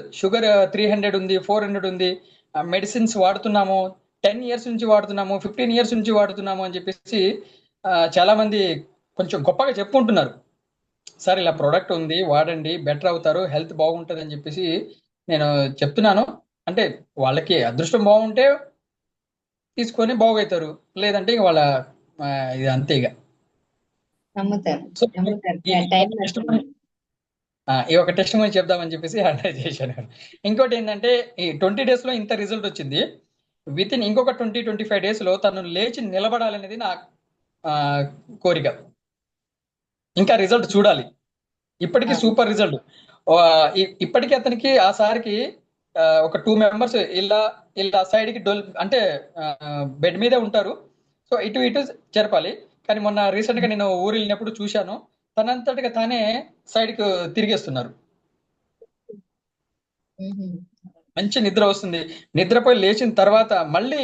300 ఉంది, 400 ఉంది, మెడిసిన్స్ వాడుతున్నాము, 10 ఇయర్స్ నుంచి వాడుతున్నాము, 15 ఇయర్స్ నుంచి వాడుతున్నాము అని చెప్పేసి చాలా మంది కొంచెం గొప్పగా చెప్పుకుంటున్నారు. సార్ ఇలా ప్రోడక్ట్ ఉంది, వాడండి, బెటర్ అవుతారు, హెల్త్ బాగుంటుంది అని చెప్పేసి నేను చెప్తున్నాను. అంటే వాళ్ళకి అదృష్టం బాగుంటే తీసుకొని బాగవుతారు, లేదంటే ఇక వాళ్ళ ఇది అంతే ఇక. నమ్ముతారు సో నమ్ముతారు ఈ టైం టెస్టిమోనీ ఈ ఒక టెస్టిమోనీ చెప్దామని చెప్పేసి అడ్వైజ్ చేశాను. ఇంకోటి ఏంటంటే ఈ 20 days లో ఇంత రిజల్ట్ వచ్చింది. విత్ ఇన్ ఇంకొక 20-25 days లో తను లేచి నిలబడాలనేది నా కోరిక. ఇంకా రిజల్ట్ చూడాలి. ఇప్పటికీ సూపర్ రిజల్ట్. ఇప్పటికీ అతనికి ఆ సార్కి ఒక 2 members ఇలా ఇలా సైడ్ కి అంటే బెడ్ మీదే ఉంటారు. సో ఇటు ఇటు జరపాలి. కానీ మొన్న రీసెంట్ గా నేను ఊరు వెళ్ళినప్పుడు చూశాను, తనంతటిగా తానే సైడ్ కి తిరిగేస్తున్నారు. మంచి నిద్ర వస్తుంది. నిద్రపోయి లేచిన తర్వాత మళ్ళీ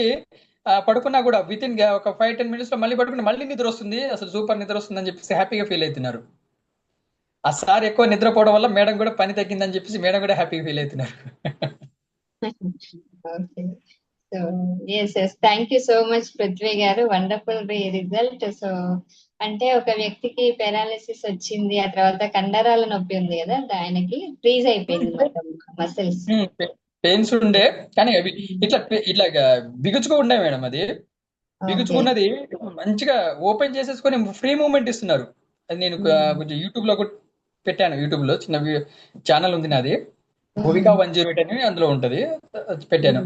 పడుకున్నా కూడా విత్ ఇన్ ఒక 5-10 minutes లో మళ్ళీ పడుకుని మళ్ళీ నిద్ర వస్తుంది. అసలు సూపర్ నిద్ర వస్తుంది అని చెప్పేసి హ్యాపీగా ఫీల్ అవుతున్నారు. ఆ సార్ ఎక్కువ నిద్రపోవడం వల్ల మేడం కూడా పని తగ్గిందని చెప్పేసి మేడం కూడా హ్యాపీగా ఫీల్ అవుతున్నారు. Okay. So yes thank you so much Prithvi గారు, వండర్ఫుల్ రిజల్ట్. సో అంటే ఒక వ్యక్తికి పెరాలిసిస్ వచ్చింది, ఆ తర్వాత కండరాల నొప్పి ఉంది కదా, ఆయనకి ఫ్రీజ్ అయిపోయింది మొత్తం మసిల్స్. పెయిన్స్ ఉండే కానీ అవి ఇట్లా ఇట్లా బిగుచుకో ఉండే మేడం. అది బిగుచుకున్నది మంచిగా ఓపెన్ చేసేసుకొని ఫ్రీ మూవ్మెంట్ ఇస్తున్నారు. అది నేను కొంచెం యూట్యూబ్ లో పెట్టాను. యూట్యూబ్ లో చిన్న ఛానల్ ఉంది నాది, భూమిక 108 అని, అందులో ఉంటది, పెట్టాను.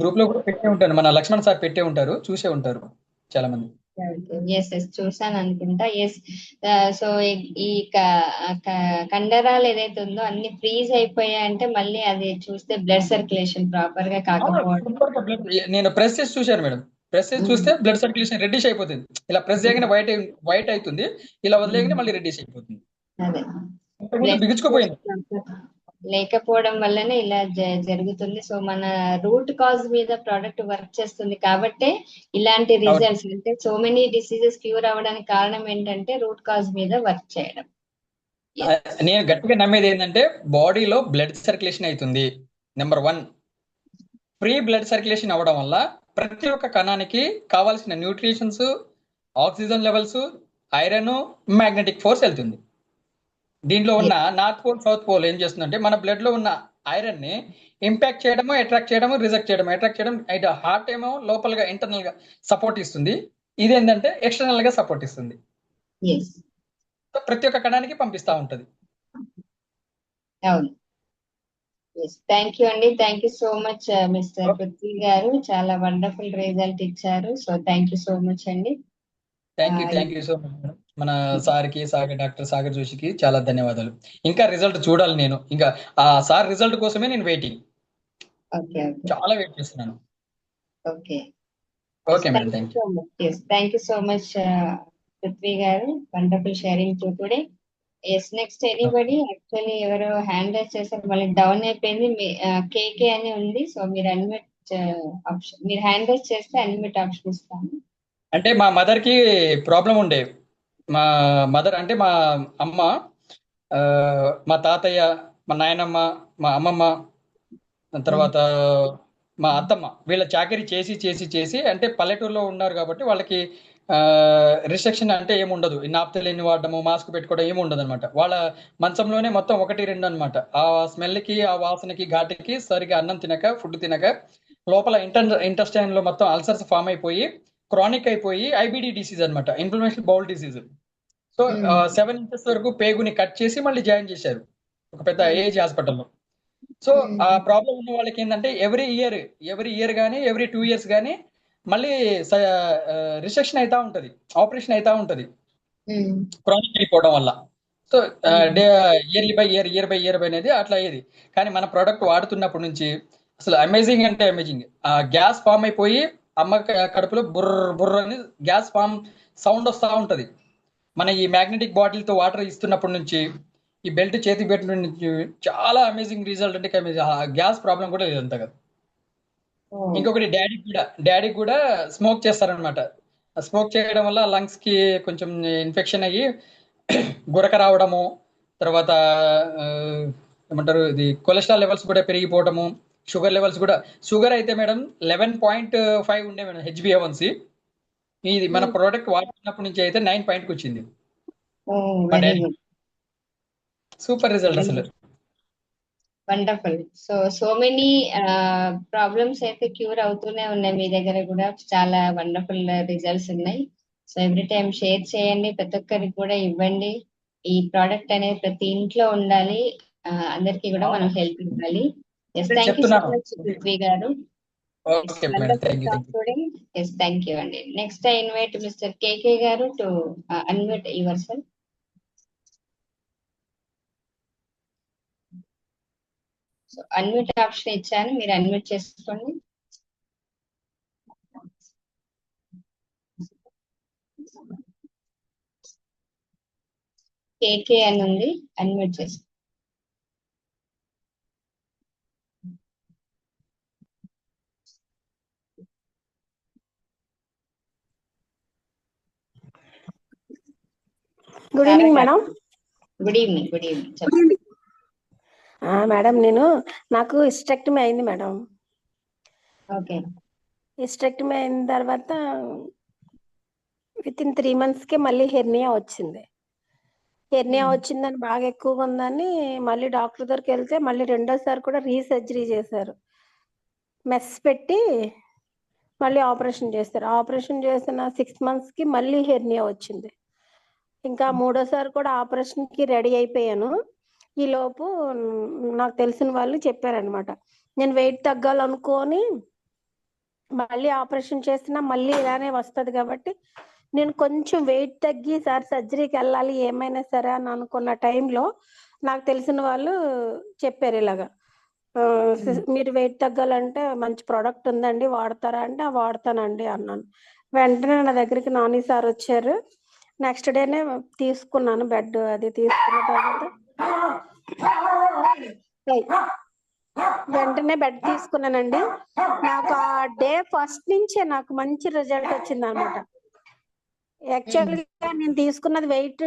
గ్రూప్ లో కూడా పెట్టే ఉంటాను. మన లక్ష్మణ్ సార్ పెట్టే ఉంటారు, చూసే ఉంటారు చాలా మంది. ఎస్ చూసాను అనుకుంటా. ఎస్ సో ఈ కండరాలు ఏదైతే ఉందో అన్ని ఫ్రీజ్ అయిపోయాయి అంటే మళ్ళీ అది చూస్తే బ్లడ్ సర్క్యులేషన్ ప్రాపర్ గా కాకపోవడం. నేను ప్రెస్ చేసి చూశాను మేడం. ప్రెస్ చేసి చూస్తే బ్లడ్ సర్క్యులేషన్ రెడ్డిష్ అయిపోతుంది. ఇలా ప్రెస్ చేయగానే వైట్ అవుతుంది, ఇలా వదిలేగానే మళ్ళీ రెడ్డిష్ అయిపోతుంది. బిగుచుకుపోయింది. లేకపోవడం వల్లనే ఇలా జరుగుతుంది. సో మన రూట్ కాజ్ మీద ప్రోడక్ట్ వర్క్ చేస్తుంది కాబట్టి ఇలాంటి రిజల్ట్స్, అంటే సో మెనీ డిసీజెస్ క్యూర్ అవ్వడానికి కారణం ఏంటంటే రూట్ కాజ్ మీద వర్క్ చేయడం. నేను గట్టిగా నమ్మేది ఏంటంటే బాడీలో బ్లడ్ సర్క్యులేషన్ అవుతుంది. నెంబర్ 1, ఫ్రీ బ్లడ్ సర్క్యులేషన్ అవ్వడం వల్ల ప్రతి ఒక్క కణానికి కావాల్సిన nutritions, oxygen levels, iron, magnetic force వెళ్తుంది. దీంట్లో ఉన్న నార్త్ పోల్, సౌత్ పోల్ ఏం చేస్తుందంటే మన బ్లడ్ లో ఉన్న ఐరన్ ని ఇంపాక్ట్ చేయడము, అట్రాక్ట్ చేయడము, రిజెక్ట్ చేయడం. అట్రాక్ట్ చేయడం అయితే హార్ట్ ఏమో లోపలగా ఇంటర్నల్ గా సపోర్ట్ ఇస్తుంది, ఇదేంటంటే ఎక్స్టర్నల్ గా సపోర్ట్ ఇస్తుంది. సో ప్రతి ఒక్క కణానికి పంపిస్తా ఉంటది. అవును. థ్యాంక్ యూ అండి. Thank you so much mister Prithvi గారు, చాలా వండర్ఫుల్ రిజల్ట్ ఇచ్చారు. So thank you so much అండి. Thank you so much madam. మన సార్కి, డాక్టర్ సాగర్ జోషికి చాలా ధన్యవాదాలు. ఇంకా రిజల్ట్ చూడాలి నేను. ఇంకా ఆ సార్ రిజల్ట్ కోసమే నేను వెయిటింగ్, చాలా వెయిట్ చేస్తున్నాను. Okay madam, thank you so much Prithvi గారు, wonderful sharing today. Yes next anybody, actually ఎవరో హ్యాండ్ రైజ్ చేశారు, మళ్ళీ డౌన్ అయిపోయింది. కేకే అని ఉంది. సో మీరు అన్మిట్ ఆప్షన్, మీరు హ్యాండ్ రైజ్ చేస్తే అన్మిట్ ఆప్షన్ ఇస్తాను. అంటే మా మదర్ కి ప్రాబ్లం ఉండే. మా మదర్ అంటే మా అమ్మ, మా తాతయ్య, మా నాయనమ్మ, మా అమ్మమ్మ, తర్వాత మా అత్తమ్మ, వీళ్ళ చాకరీ చేసి చేసి చేసి అంటే పల్లెటూరులో ఉన్నారు కాబట్టి వాళ్ళకి రిస్ట్రిక్షన్ అంటే ఏముండదు. నాప్తలిన్ వాడడము, మాస్క్ పెట్టుకోవడం ఏముండదు అనమాట. వాళ్ళ మంచంలోనే మొత్తం 1-2 అనమాట. ఆ స్మెల్కి, ఆ వాసనకి, ఘాటికి సరిగా అన్నం తినక, ఫుడ్ తినక లోపల ఇంటెస్టైన్ లో మొత్తం అల్సర్స్ ఫామ్ అయిపోయి క్రానిక్ అయిపోయి ఐబిడి డిసీజ్ అనమాట, inflammation bowl disease. So 7 inches వరకు పేగుని కట్ చేసి మళ్ళీ జాయిన్ చేశారు ఒక పెద్ద ఏజ్ హాస్పిటల్లో. సో ఆ ప్రాబ్లం ఉన్న వాళ్ళకి ఏంటంటే ఎవ్రీ ఇయర్ కానీ ఎవ్రీ 2 years కానీ మళ్ళీ రిసెక్షన్ అవుతా ఉంటది, ఆపరేషన్ అవుతా ఉంటది క్రానిక్ అయిపోవడం వల్ల. సో ఇయర్ బై ఇయర్ అనేది అట్లా అయ్యేది. కానీ మన ప్రోడక్ట్ వాడుతున్నప్పటి నుంచి అసలు అమేజింగ్ అంటే అమేజింగ్. ఆ గ్యాస్ ఫామ్ అయిపోయి అమ్మ కడుపులో బుర్ర అని గ్యాస్ ఫామ్ సౌండ్ వస్తూ ఉంటది. మన ఈ మ్యాగ్నెటిక్ బాటిల్ తో వాటర్ ఇస్తున్నప్పటి నుంచి, ఈ బెల్ట్ చేతికి పెట్టిన నుంచి చాలా అమేజింగ్ రిజల్ట్. అంటే గ్యాస్ ప్రాబ్లం కూడా లేదు అంతగా. ఇంకొకటి డాడీ కూడా స్మోక్ చేస్తారనమాట. స్మోక్ చేయడం వల్ల లంగ్స్ కి కొంచెం ఇన్ఫెక్షన్ అయ్యి గురక రావడము, తర్వాత ఏమంటారు ఇది కొలెస్ట్రాల్ లెవెల్స్ కూడా పెరిగిపోవడము, షుగర్ లెవెల్స్ కూడా. షుగర్ అయితే మేడం 11.5 ఉండే మేడం HbA1c. ఇది మన ప్రోడక్ట్ వాడుతున్నప్పటి నుంచి అయితే 9 పాయింట్కి వచ్చింది. మా very daddy good, super result అసలు. వండర్ఫుల్. సో మెనీ ప్రాబ్లమ్స్ అయితే క్యూర్ అవుతూనే ఉన్నాయి. మీ దగ్గర కూడా చాలా వండర్ఫుల్ రిజల్ట్స్ ఉన్నాయి. సో ఎవ్రీ టైం షేర్ చేయండి, ప్రతి ఒక్కరికి కూడా ఇవ్వండి. ఈ ప్రోడక్ట్ అనేది ప్రతి ఇంట్లో ఉండాలి, అందరికీ కూడా మనం హెల్ప్ ఇవ్వాలి. ఎస్, థ్యాంక్ యూ సో చెప్తున్నాను. మచ్ పృథ్వీ గారు. Okay madam, thank you. Yes, thank you అండి. నెక్స్ట్ ఐ ఇన్వైట్ మిస్టర్ కేకే గారు to unmute yourself. So unmute option ఇచ్చాను, మీరు అన్మ్యూట్ చేసుకోండి. కేకే అని ఉంది, అన్మ్యూట్ చేసుకోండి. Good evening madam. Good evening. Good evening, చెప్పండి. మేడం నాకు హిస్టెక్టమీ అయింది మేడం. ఓకే. హిస్టెక్టమీ అయిన తర్వాత విత్ ఇన్ 3 monthsకే మళ్ళీ హెర్నియా వచ్చింది. హెర్నియా వచ్చిందని బాగా ఎక్కువగా ఉందని మళ్ళీ డాక్టర్ దగ్గరికి వెళ్తే మళ్ళీ రెండోసారి కూడా రీసర్జరీ చేశారు. మెస్ పెట్టి మళ్ళీ ఆపరేషన్ చేశారు. ఆపరేషన్ చేసిన 6 monthsకి మళ్ళీ హెర్నియా వచ్చింది. ఇంకా మూడోసారి కూడా ఆపరేషన్కి రెడీ అయిపోయాను. ఈ లోపు నాకు తెలిసిన వాళ్ళు చెప్పారనమాట, నేను వెయిట్ తగ్గాలనుకొని మళ్ళీ ఆపరేషన్ చేసినా మళ్ళీ ఇలానే వస్తుంది కాబట్టి నేను కొంచెం వెయిట్ తగ్గి సార్ సర్జరీకి వెళ్ళాలి ఏమైనా సరే అని అనుకున్న టైంలో నాకు తెలిసిన వాళ్ళు చెప్పారు ఇలాగా, మీరు వెయిట్ తగ్గాలంటే మంచి ప్రోడక్ట్ ఉందండి వాడతారా అంటే వాడతానండి అన్నాను. వెంటనే నా దగ్గరికి నాని సార్ వచ్చారు. నెక్స్ట్ డేనే తీసుకున్నాను బెడ్. అది తీసుకున్న తర్వాత వెంటనే బెడ్ తీసుకున్నానండి. నాకు ఆ డే ఫస్ట్ నుంచే నాకు మంచి రిజల్ట్ వచ్చింది అనమాట. యాక్చువల్గా నేను తీసుకున్నది వెయిట్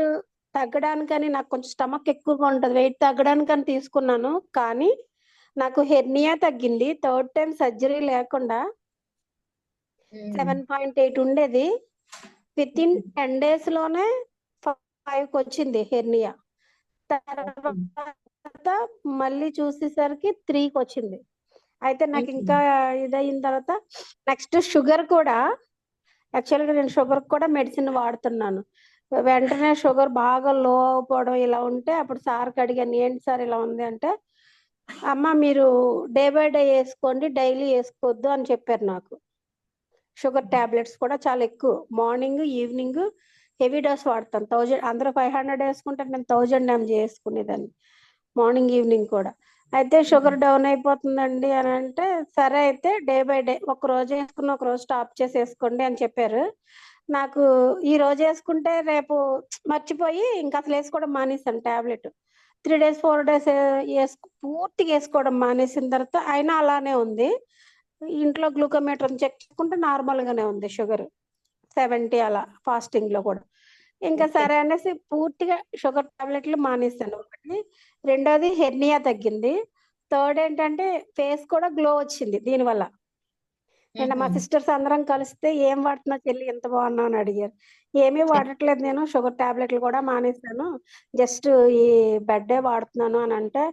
తగ్గడానికని, నాకు కొంచెం స్టమక్ ఎక్కువగా ఉంటుంది, వెయిట్ తగ్గడానికని తీసుకున్నాను. కానీ నాకు హెర్నియా తగ్గింది. 3rd time సర్జరీ లేకుండా 7.8 ఉండేది, విత్ ఇన్ 10 days లోనే 5కి వచ్చింది హెర్నియా. తర్వాత మళ్ళీ చూసేసరికి 3కి వచ్చింది. అయితే నాకు ఇంకా ఇదయిన తర్వాత నెక్స్ట్ షుగర్ కూడా, యాక్చువల్గా నేను షుగర్ కూడా మెడిసిన్ వాడుతున్నాను. వెంటనే షుగర్ బాగా లో అయిపోవడం ఇలా ఉంటే అప్పుడు సార్కి అడిగాను, ఏంటి సార్ ఇలా ఉంది అంటే, అమ్మ మీరు డే బై డే వేసుకోండి, డైలీ వేసుకోవద్దు అని చెప్పారు నాకు. షుగర్ టాబ్లెట్స్ కూడా చాలా ఎక్కువ, మార్నింగ్ ఈవినింగ్ హెవీ డోస్ వాడతాను. 1000 అందరూ 500 వేసుకుంటే నేను 1000 mg వేసుకునేదాన్ని మార్నింగ్ ఈవినింగ్ కూడా. అయితే షుగర్ డౌన్ అయిపోతుందండి అని అంటే, సరే అయితే డే బై డే ఒక రోజు వేసుకుని ఒక రోజు స్టాప్ చేసి వేసుకోండి అని చెప్పారు. నాకు ఈ రోజు వేసుకుంటే రేపు మర్చిపోయి ఇంకా అసలు వేసుకోవడం మానేసాను టాబ్లెట్. 3 days 4 days పూర్తిగా వేసుకోవడం మానేసిన తర్వాత అయినా అలానే ఉంది. ఇంట్లో గ్లూకోమీటర్ చెక్ చేసుకుంటే నార్మల్ గానే ఉంది షుగర్ 70 అలా, ఫాస్టింగ్ లో కూడా. ఇంకా సరే అనేసి పూర్తిగా షుగర్ టాబ్లెట్లు మానేస్తాను. ఒకటి. రెండోది హెర్నియా తగ్గింది. 3rd ఏంటంటే ఫేస్ కూడా గ్లో వచ్చింది దీనివల్ల. నిన్న మా సిస్టర్స్ అందరం కలిస్తే ఏం వాడుతున్నా చెల్లి ఎంత బాగున్నావు అని అడిగారు. ఏమీ వాడట్లేదు, నేను షుగర్ టాబ్లెట్లు కూడా మానేస్తాను, జస్ట్ ఈ బెడ్డే వాడుతున్నాను అని అంటే,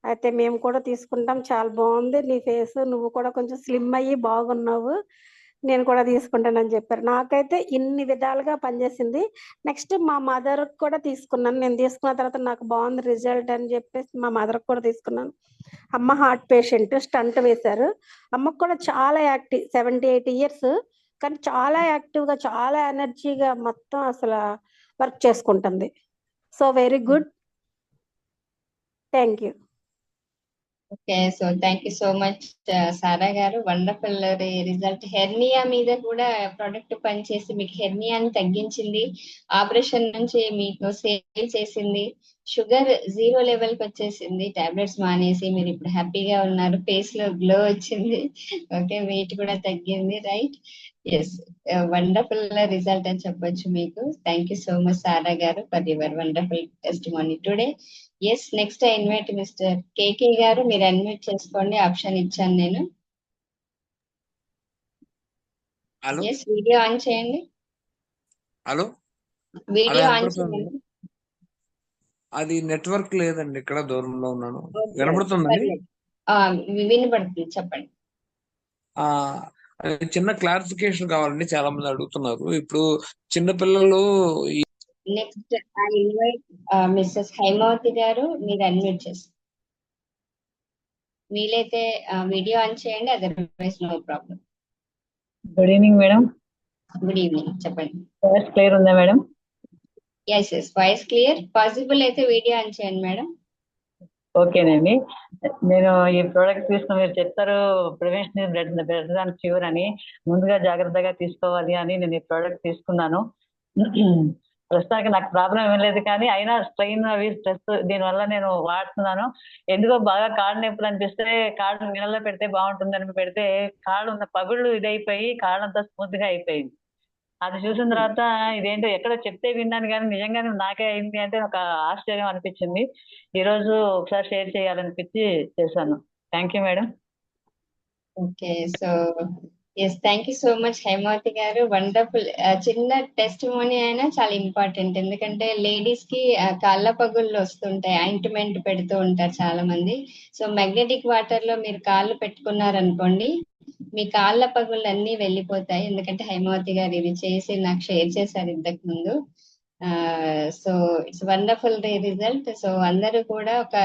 అయితే మేము కూడా తీసుకుంటాం, చాలా బాగుంది నీ ఫేస్, నువ్వు కూడా కొంచెం స్లిమ్ అయ్యి బాగున్నావు, నేను కూడా తీసుకుంటానని చెప్పారు. నాకైతే ఇన్ని విధాలుగా పనిచేసింది. నెక్స్ట్ మా మదర్ కూడా తీసుకున్నాను. నేను తీసుకున్న తర్వాత నాకు బాగుంది రిజల్ట్ అని చెప్పేసి మా మదర్ కూడా తీసుకున్నాను. అమ్మ హార్ట్ పేషెంట్, స్టంట్ వేశారు. అమ్మకు కూడా చాలా యాక్టివ్, 78 years, కానీ చాలా యాక్టివ్గా చాలా ఎనర్జీగా మొత్తం అసలు వర్క్ చేసుకుంటుంది. So very good, thank you. Okay, so thank you so much Sara గారు, వండర్ఫుల్ రిజల్ట్. హెర్నియా మీద కూడా ప్రోడక్ట్ పనిచేసి మీకు హెర్నియాని తగ్గించింది, ఆపరేషన్ నుంచి మీకు సేవ్ చేసింది. షుగర్ 0 లెవెల్కి వచ్చేసింది. టాబ్లెట్స్ మానేసి మీరు ఇప్పుడు హ్యాపీగా ఉన్నారు. ఫేస్ లో గ్లో వచ్చింది. ఓకే, వెయిట్ కూడా తగ్గింది. రైట్. ఎస్, వండర్ఫుల్ రిజల్ట్ అని చెప్పొచ్చు మీకు. Thank you so much Sara గారు for your wonderful testimony today. Yes, next I invite mister కేకే గారు. మీరు అన్మ్యూట్ చేసుకోండి, ఆప్షన్ ఇచ్చాను నేను. హలో ఎస్, వీడియో ఆన్ చేయండి. హలో హలో వీడియో ఆన్ వినపడుతుంది. చేయండి. అది నెట్వర్క్ లేదండి, ఇక్కడ దూరంలో ఉన్నాను. ఓకే, వినపడుతుందండి. పర్లేదు. ఆ, వినపడుతుంది, చెప్పండి. ఆ అది చిన్న క్లారిఫికేషన్ కావాలండి, చాలా మంది అడుగుతున్నారు. ఇప్పుడు చిన్న పిల్లలు next I invite Mrs Haimavathi గారు. మీరు అన్మ్యూట్ చేసి వీలైతే వీడియో ఆన్ చేయండి, otherwise no problem. Good evening madam. Good evening, చెప్పండి. వాయిస్ క్లియర్ ఉందా madam? Yes yes, voice clear. Possible అయితే వీడియో ఆన్ చేయండి మేడం. ఓకేనండి. నేను ఈ ప్రోడక్ట్ తీసుకుని మీరు చెప్తారు prevention is better than cure అని, ముందుగా జాగ్రత్తగా తీసుకోవాలి అని నేను ఈ ప్రోడక్ట్ తీసుకున్నాను. ప్రస్తుతానికి నాకు ప్రాబ్లం ఏం లేదు, కానీ అయినా స్ట్రెయిన్ అవి స్ట్రెస్ దీనివల్ల నేను వాడుతున్నాను. ఎందుకో బాగా కాళ్ళు నొప్పులు అనిపిస్తే కాళ్ళు నీళ్ళలో పెడితే బాగుంటుందని పెడితే కాళ్ళు ఉన్న పగుళ్ళు ఇదైపోయి కాళ్ళంతా స్మూత్ గా అయిపోయింది. అది చూసిన తర్వాత ఇదేంటో ఎక్కడో చెప్తే విన్నాను, కానీ నిజంగానే నాకే అయింది అంటే ఒక ఆశ్చర్యం అనిపించింది. ఈ రోజు ఒకసారి షేర్ చేయాలనిపించి చేశాను. Thank you madam. Okay, so yes, thank you so much Hemavathi గారు. వండర్ఫుల్. చిన్న టెస్టిమోనీ అయినా చాలా ఇంపార్టెంట్, ఎందుకంటే లేడీస్ కి కాళ్ళ పగుళ్ళు వస్తుంటాయి, ఆయింట్మెంట్ పెడుతూ ఉంటారు చాలా మంది. సో మ్యాగ్నెటిక్ వాటర్ లో మీరు కాళ్ళు పెట్టుకున్నారనుకోండి, మీ కాళ్ళ పగుళ్ళు అన్ని వెళ్ళిపోతాయి. ఎందుకంటే హైమావతి గారు ఇది చేసి నాకు షేర్ చేశారు ఇంతకు ముందు. So it's wonderful result. So అందరూ కూడా ఒక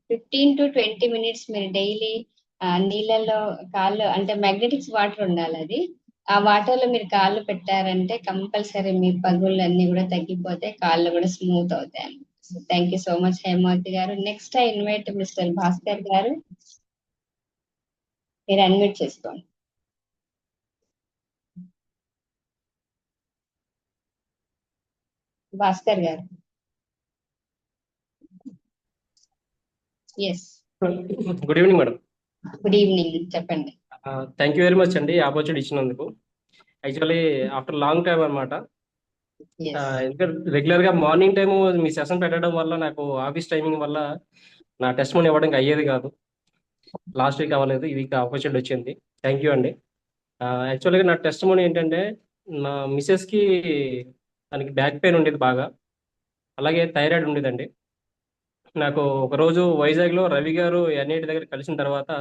15 to 20 minutes మీరు డైలీ నీళ్ళలో కాళ్ళు, అంటే మ్యాగ్నెటిక్స్ వాటర్ ఉండాలి, అది ఆ వాటర్ లో మీరు కాళ్ళు పెట్టారంటే కంపల్సరీ మీ పగుళ్ళు అన్ని కూడా తగ్గిపోతాయి, కాళ్ళు కూడా స్మూత్ అవుతాయి. So thank you so much Hemavathi గారు. Next I invite mister Bhaskar గారు. మీరు అన్మ్యూట్ చేసుకోండి. భాస్కర్ గారు. Yes, good evening madam. Good evening, చెప్పండి. థ్యాంక్ యూ వెరీ మచ్ అండి ఆపర్చునిటీ ఇచ్చినందుకు. యాక్చువల్లీ ఆఫ్టర్ లాంగ్ టైం అనమాట. ఎందుకంటే రెగ్యులర్ గా మార్నింగ్ టైము మీ సెషన్ పెట్టడం వల్ల నాకు ఆఫీస్ టైమింగ్ వల్ల నా టెస్ట్ మనీ ఇవ్వడానికి అయ్యేది కాదు. లాస్ట్ వీక్ అవ్వలేదు, ఈ వీక్ ఆపర్చునిటీ వచ్చింది. థ్యాంక్ యూ అండి. యాక్చువల్గా నా టెస్ట్ మనీ ఏంటంటే, మా మిసెస్కి తనకి బ్యాక్ పెయిన్ ఉండేది బాగా, అలాగే థైరాయిడ్ ఉండేదండి. నాకు ఒకరోజు వైజాగ్లో రవి గారు ఎన్ఐటి దగ్గర కలిసిన తర్వాత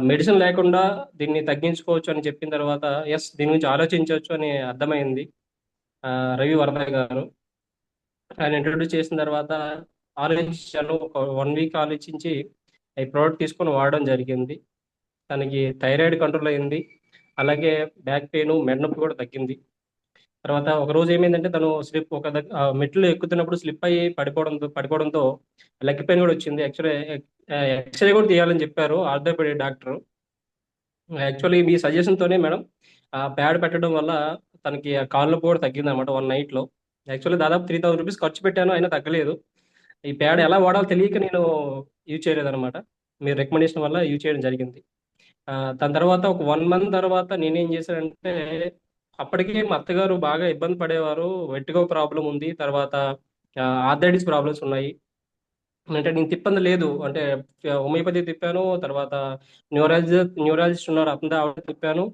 మెడిసిన్ లేకుండా దీన్ని తగ్గించుకోవచ్చు అని చెప్పిన తర్వాత ఎస్, దీని గురించి ఆలోచించవచ్చు అని అర్థమైంది. రవి వరద గారు ఆయన ఇంట్రొడ్యూస్ చేసిన తర్వాత ఆలోచించాను. ఒక 1 week ఆలోచించి ఈ ప్రోడక్ట్ తీసుకొని వాడడం జరిగింది. తనకి థైరాయిడ్ కంట్రోల్ అయింది, అలాగే బ్యాక్ పెయిన్, మెడ నొప్పి కూడా తగ్గింది. తర్వాత ఒక రోజు ఏమైందంటే, తను స్లిప్ మెట్లు ఎక్కుతున్నప్పుడు స్లిప్ అయ్యి పడిపోవడంతో లెగ్ పెయిన్ కూడా వచ్చింది. ఎక్స్రే కూడా తీయాలని చెప్పారు ఆర్థోపెడిక్ డాక్టర్. యాక్చువల్లీ మీ సజెషన్తోనే మేడం ప్యాడ్ పెట్టడం వల్ల తనకి కాళ్ళ నొప్పి కూడా తగ్గింది అనమాట 1 nightలో. యాక్చువల్లీ దాదాపు 3000 రూపీస్ ఖర్చు పెట్టాను, అయినా తగ్గలేదు. ఈ ప్యాడ్ ఎలా వాడాలో తెలియక నేను యూజ్ చేయలేదు అనమాట. మీ రికమెండేషన్ వల్ల యూజ్ చేయడం జరిగింది. దాని తర్వాత ఒక 1 month తర్వాత నేనేం చేశానంటే, అప్పటికే మా అత్తగారు బాగా ఇబ్బంది పడేవారు. వెట్టిగో ప్రాబ్లం ఉంది, తర్వాత ఆర్థరైటిస్ ప్రాబ్లమ్స్ ఉన్నాయి. అంటే నేను తిప్పంది లేదు, అంటే హోమియోపతి తిప్పాను, తర్వాత న్యూరాలజిస్ట్ ఉన్నారు అతని ఆవిడ తిప్పాను.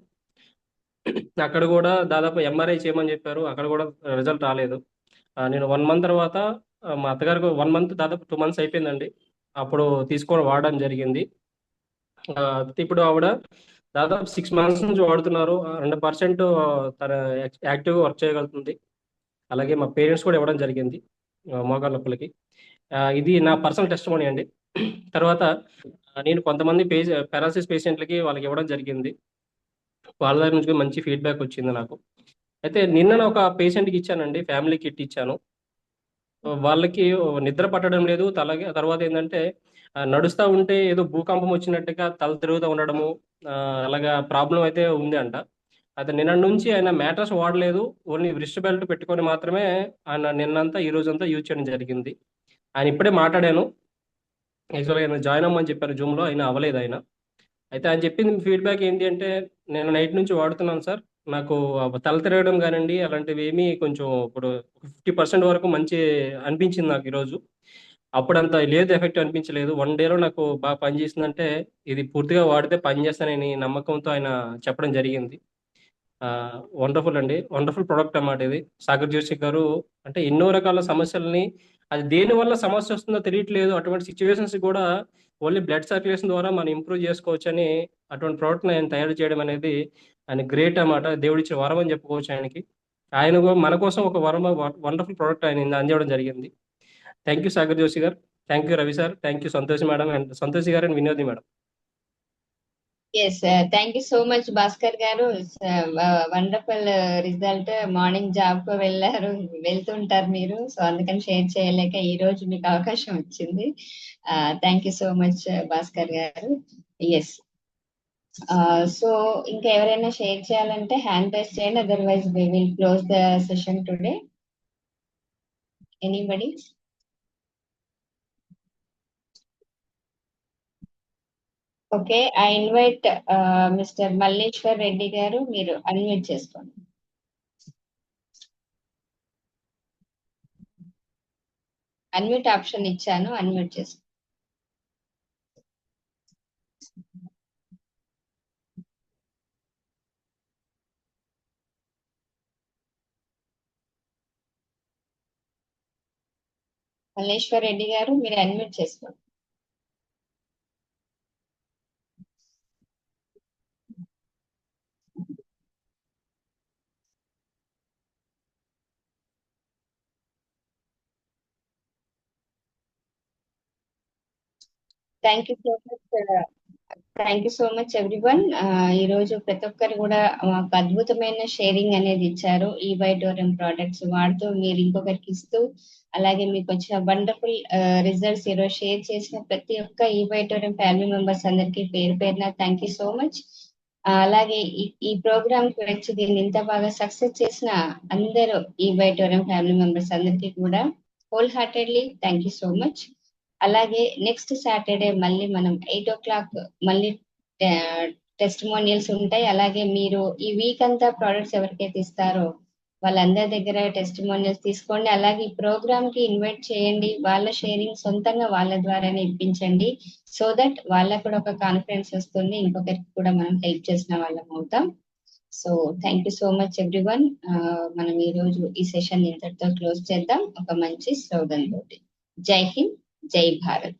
అక్కడ కూడా దాదాపు ఎంఆర్ఐ చేయమని చెప్పారు, అక్కడ కూడా రిజల్ట్ రాలేదు. నేను 1 month తర్వాత మా అత్తగారికి 1 month దాదాపు 2 months అయిపోయిందండి, అప్పుడు తీసుకొని వాడడం జరిగింది. ఇప్పుడు ఆవిడ దాదాపు 6 months నుంచి వాడుతున్నారు. 100% తన యాక్టివ్గా వర్క్ చేయగలుగుతుంది. అలాగే మా పేరెంట్స్ కూడా ఇవ్వడం జరిగింది మోకాళ్ళ నొప్పులకి. ఇది నా పర్సనల్ టెస్టిమోనీ అండి. తర్వాత నేను కొంతమంది పారాలసిస్ పేషెంట్లకి వాళ్ళకి ఇవ్వడం జరిగింది. వాళ్ళ దగ్గర నుంచి మంచి ఫీడ్బ్యాక్ వచ్చింది నాకు. అయితే నిన్న ఒక పేషెంట్కి ఇచ్చానండి, ఫ్యామిలీ కిట్ ఇచ్చాను. వాళ్ళకి నిద్ర పట్టడం లేదు, తర్వాత ఏంటంటే నడుస్తూ ఉంటే ఏదో భూకంపం వచ్చినట్టుగా తల తిరుగుతూ ఉండడము, అలాగా ప్రాబ్లం అయితే ఉంది అంట. అయితే నిన్న నుంచి ఆయన మ్యాట్రస్ వాడలేదు, ఓన్లీ రిస్ట్ బెల్ట్ పెట్టుకొని మాత్రమే ఆయన నిన్నంతా ఈ రోజంతా యూజ్ చేయడం జరిగింది. ఆయన ఇప్పుడే మాట్లాడాను. యాక్చువల్గా ఆయన జాయిన్ అవ్వమని చెప్పారు జూమ్లో, అయినా అవ్వలేదు ఆయన. అయితే ఆయన చెప్పింది ఫీడ్బ్యాక్ ఏంటి అంటే, నేను నైట్ నుంచి వాడుతున్నాను సార్, నాకు తల తిరగడం కానివ్వండి అలాంటివి ఏమీ కొంచెం ఇప్పుడు 50% వరకు మంచి అనిపించింది నాకు ఈరోజు. అప్పుడంత లేదు, ఎఫెక్ట్ అనిపించలేదు. 1 డేలో నాకు బాగా పనిచేసిందంటే ఇది పూర్తిగా వాడితే పనిచేస్తానని నమ్మకంతో ఆయన చెప్పడం జరిగింది. వండర్ఫుల్ అండి, వండర్ఫుల్ ప్రోడక్ట్ అన్నమాట ఇది. సాగర్ జోషి గారు అంటే ఎన్నో రకాల సమస్యల్ని, అది దేని వల్ల సమస్య వస్తుందో తెలియట్లేదు, అటువంటి సిచ్యువేషన్స్ కూడా ఓన్లీ బ్లడ్ సర్క్యులేషన్ ద్వారా మనం ఇంప్రూవ్ చేసుకోవచ్చు అని అటువంటి ప్రోడక్ట్ని ఆయన తయారు చేయడం అనేది ఆయన గ్రేట్ అన్నమాట. దేవుడిచ్చిన వరం అని చెప్పుకోవచ్చు ఆయనకి. ఆయన మన కోసం ఒక వండర్ఫుల్ ప్రోడక్ట్ ఆయన అందించడం జరిగింది. థ్యాంక్ యూ సాగర్ జోషి గారు, thank you Ravi sir, thank you Santosh madam and Santoshi గారు and Vinodi madam. Yes, thank you so much Bhaskar గారు. Wonderful result. మార్నింగ్ జాబ్ కు వెళ్తుంటారు మీరు, సో అందుకని షేర్ చేయలేక ఈ రోజు మీకు అవకాశం వచ్చింది. Thank you so much Bhaskar గారు. ఎస్, సో ఇంకా ఎవరైనా షేర్ చేయాలంటే హ్యాండ్ రైజ్ చేయండి, otherwise we will close the session today. Anybody? Okay, I invite mister Malleshwar Reddy గారు, మీరు అన్మ్యూట్ చేసుకోండి. అన్మ్యూట్ ఆప్షన్ ఇచ్చాను, అన్మ్యూట్ చేసుకోండి. మల్లేశ్వర్ రెడ్డి గారు, మీరు అన్మ్యూట్ చేసుకోండి. Thank you so much, thank you so much everyone. ఈ రోజు ప్రతి ఒక్కరు కూడా మాకు అద్భుతమైన షేరింగ్ అనేది ఇచ్చారు. ఈ వైటోరియం ప్రోడక్ట్స్ వాడుతూ మీరు ఇంకొకరికి ఇస్తూ, అలాగే మీకు వచ్చిన వండర్ఫుల్ రిజల్ట్స్ ఈరోజు షేర్ చేసిన ప్రతి ఒక్క ఈ వైటోరియం ఫ్యామిలీ మెంబర్స్ అందరికీ పేరు పేరున థ్యాంక్ యూ సో మచ్. అలాగే ఈ ప్రోగ్రామ్ కి వచ్చి దీన్ని ఇంత బాగా సక్సెస్ చేసిన అందరూ ఈ వైటోరియం ఫ్యామిలీ మెంబర్స్ అందరికీ కూడా whole heartedly thank you so much. అలాగే నెక్స్ట్ సాటర్డే మళ్ళీ మనం 8 o'clock మళ్ళీ టెస్టిమోనియల్స్ ఉంటాయి. అలాగే మీరు ఈ వీక్ అంతా ప్రోడక్ట్స్ ఎవరికైతే ఇస్తారో వాళ్ళందరి దగ్గర టెస్టిమోనియల్స్ తీసుకోండి. అలాగే ఈ ప్రోగ్రామ్ కి ఇన్వైట్ చేయండి, వాళ్ళ షేరింగ్ సొంతంగా వాళ్ళ ద్వారానే ఇప్పించండి. సో దట్ వాళ్ళకు కూడా ఒక కాన్ఫిడెన్స్ వస్తుంది, ఇంకొకరికి కూడా మనం హెల్ప్ చేసిన వాళ్ళం అవుతాం. So thank you so much everyone. మనం ఈ రోజు ఈ సెషన్ ఇంతటితో క్లోజ్ చేద్దాం ఒక మంచి స్లోగన్ తోటి. జై హింద్, జై భారత్.